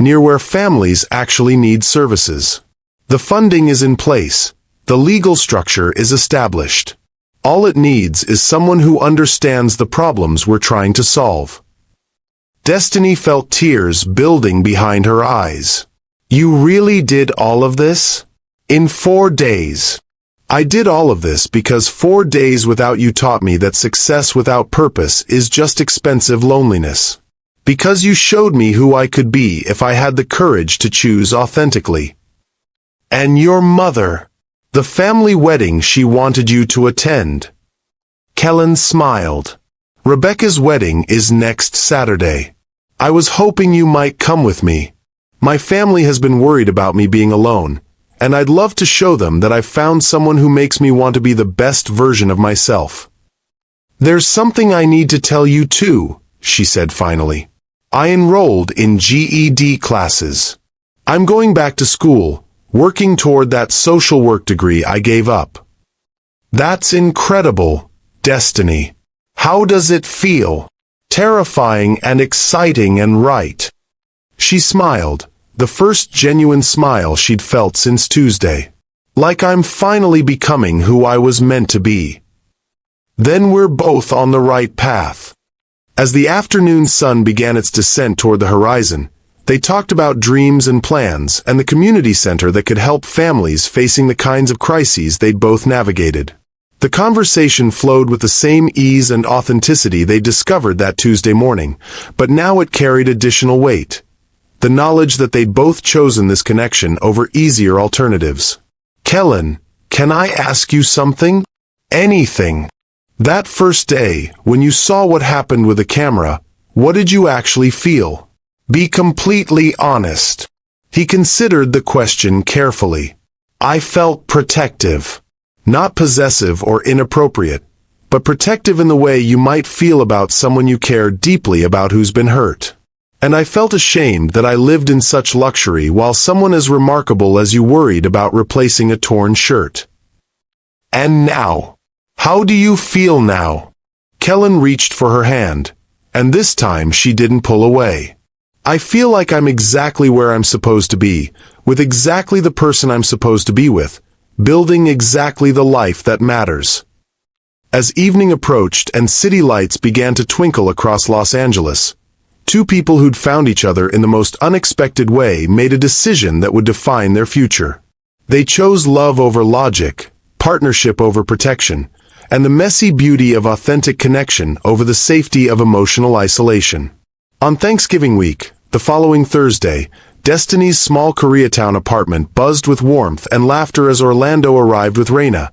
S1: near where families actually need services. The funding is in place. The legal structure is established. All it needs is someone who understands the problems we're trying to solve. Destiny felt tears building behind her eyes. You really did all of this? In 4 days. I did all of this because 4 days without you taught me that success without purpose is just expensive loneliness. Because you showed me who I could be if I had the courage to choose authentically. And your mother. The family wedding she wanted you to attend. Kellen smiled. Rebecca's wedding is next Saturday. I was hoping you might come with me. My family has been worried about me being alone, and I'd love to show them that I've found someone who makes me want to be the best version of myself. There's something I need to tell you too, she said finally. I enrolled in GED classes. I'm going back to school, working toward that social work degree I gave up. That's incredible, Destiny. How does it feel? Terrifying and exciting and right. She smiled, the first genuine smile she'd felt since Tuesday. Like I'm finally becoming who I was meant to be. Then we're both on the right path. As the afternoon sun began its descent toward the horizon, they talked about dreams and plans and the community center that could help families facing the kinds of crises they'd both navigated. The conversation flowed with the same ease and authenticity they discovered that Tuesday morning, but now it carried additional weight. The knowledge that they'd both chosen this connection over easier alternatives. Kellen, can I ask you something? Anything. That first day, when you saw what happened with the camera, what did you actually feel? Be completely honest. He considered the question carefully. I felt protective. Not possessive or inappropriate, but protective in the way you might feel about someone you care deeply about who's been hurt. And I felt ashamed that I lived in such luxury while someone as remarkable as you worried about replacing a torn shirt. And now? How do you feel now? Kellen reached for her hand, and this time she didn't pull away. I feel like I'm exactly where I'm supposed to be, with exactly the person I'm supposed to be with, building exactly the life that matters. As evening approached and city lights began to twinkle across Los Angeles, 2 people who'd found each other in the most unexpected way made a decision that would define their future. They chose love over logic, partnership over protection, and the messy beauty of authentic connection over the safety of emotional isolation. On Thanksgiving week, the following Thursday, Destiny's small Koreatown apartment buzzed with warmth and laughter as Orlando arrived with Reina,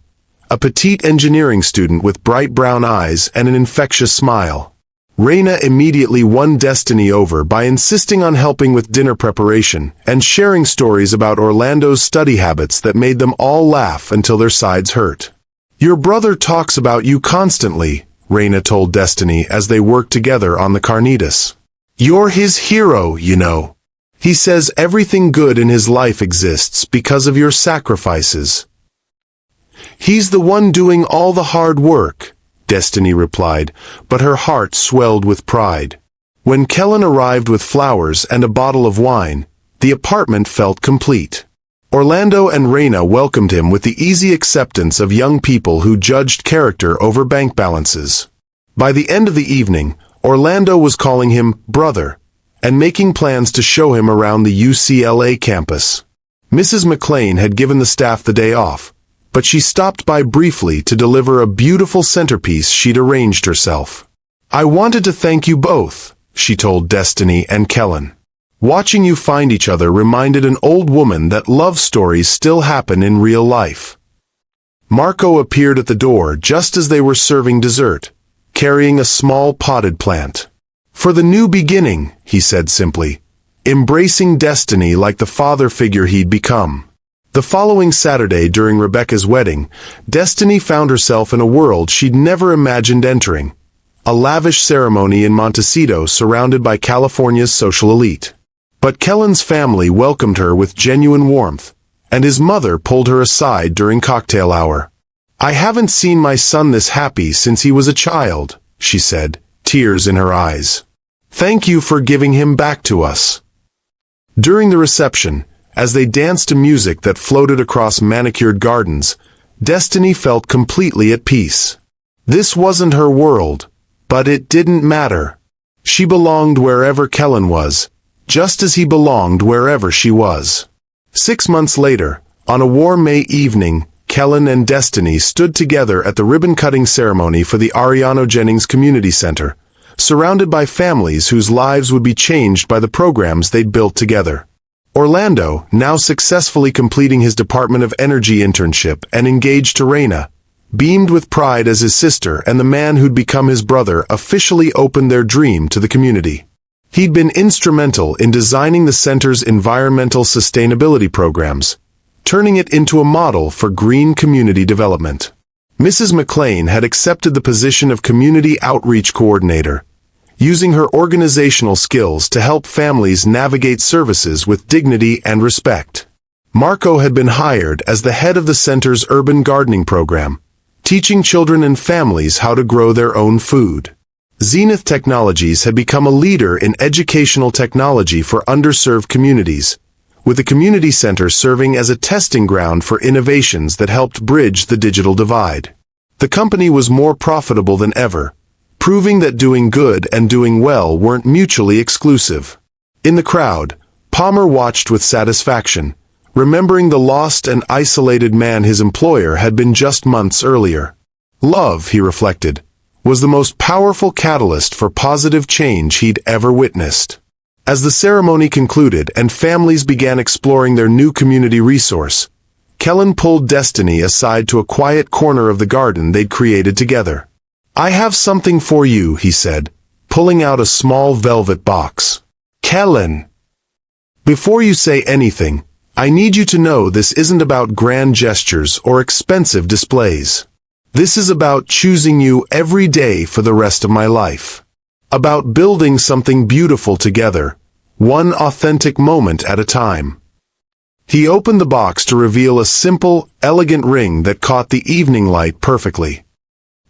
S1: a petite engineering student with bright brown eyes and an infectious smile. Reina immediately won Destiny over by insisting on helping with dinner preparation and sharing stories about Orlando's study habits that made them all laugh until their sides hurt. Your brother talks about you constantly, Reina told Destiny as they worked together on the Carnitas. You're his hero, you know. He says everything good in his life exists because of your sacrifices. "He's the one doing all the hard work," Destiny replied, but her heart swelled with pride. When Kellen arrived with flowers and a bottle of wine, the apartment felt complete. Orlando and Reina welcomed him with the easy acceptance of young people who judged character over bank balances. By the end of the evening, Orlando was calling him brother and making plans to show him around the UCLA campus. Mrs. McLean had given the staff the day off, but she stopped by briefly to deliver a beautiful centerpiece she'd arranged herself. "I wanted to thank you both," she told Destiny and Kellen. "Watching you find each other reminded an old woman that love stories still happen in real life." Marco appeared at the door just as they were serving dessert, carrying a small potted plant. "For the new beginning," he said simply, embracing Destiny like the father figure he'd become. The following Saturday during Rebecca's wedding, Destiny found herself in a world she'd never imagined entering. A lavish ceremony in Montecito surrounded by California's social elite. But Kellen's family welcomed her with genuine warmth, and his mother pulled her aside during cocktail hour. "I haven't seen my son this happy since he was a child," she said, tears in her eyes. "Thank you for giving him back to us." During the reception, as they danced to music that floated across manicured gardens, Destiny felt completely at peace. This wasn't her world, but it didn't matter. She belonged wherever Kellen was, just as he belonged wherever she was. 6 months later, on a warm May evening, Kellen and Destiny stood together at the ribbon-cutting ceremony for the Ariano Jennings Community Center, surrounded by families whose lives would be changed by the programs they'd built together. Orlando, now successfully completing his Department of Energy internship and engaged to Reina, beamed with pride as his sister and the man who'd become his brother officially opened their dream to the community. He'd been instrumental in designing the center's environmental sustainability programs, turning it into a model for green community development. Mrs. McLean had accepted the position of Community Outreach Coordinator, using her organizational skills to help families navigate services with dignity and respect. Marco had been hired as the head of the center's urban gardening program, teaching children and families how to grow their own food. Zenith Technologies had become a leader in educational technology for underserved communities, with the community center serving as a testing ground for innovations that helped bridge the digital divide. The company was more profitable than ever, proving that doing good and doing well weren't mutually exclusive. In the crowd, Palmer watched with satisfaction, remembering the lost and isolated man his employer had been just months earlier. Love, he reflected, was the most powerful catalyst for positive change he'd ever witnessed. As the ceremony concluded and families began exploring their new community resource, Kellen pulled Destiny aside to a quiet corner of the garden they'd created together. "I have something for you," he said, pulling out a small velvet box. "Kellen, before you say anything, I need you to know this isn't about grand gestures or expensive displays. This is about choosing you every day for the rest of my life. About building something beautiful together, one authentic moment at a time." He opened the box to reveal a simple, elegant ring that caught the evening light perfectly.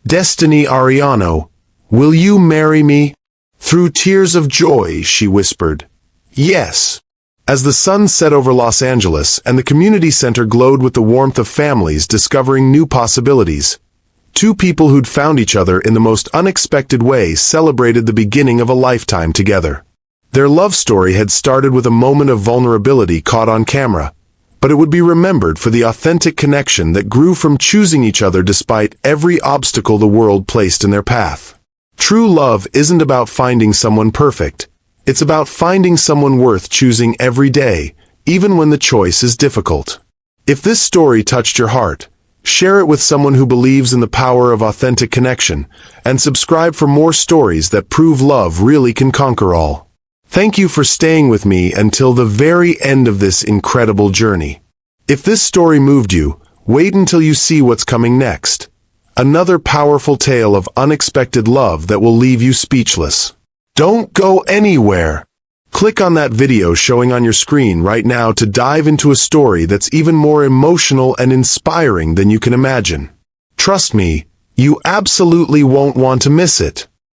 S1: "Destiny Ariano, will you marry me?" Through tears of joy, she whispered, "Yes." As the sun set over Los Angeles and the community center glowed with the warmth of families discovering new possibilities, two people who'd found each other in the most unexpected way celebrated the beginning of a lifetime together. Their love story had started with a moment of vulnerability caught on camera, but it would be remembered for the authentic connection that grew from choosing each other despite every obstacle the world placed in their path. True love isn't about finding someone perfect. It's about finding someone worth choosing every day, even when the choice is difficult. If this story touched your heart, share it with someone who believes in the power of authentic connection, and subscribe for more stories that prove love really can conquer all. Thank you for staying with me until the very end of this incredible journey. If this story moved you, wait until you see what's coming next. Another powerful tale of unexpected love that will leave you speechless. Don't go anywhere. Click on that video showing on your screen right now to dive into a story that's even more emotional and inspiring than you can imagine. Trust me, you absolutely won't want to miss it.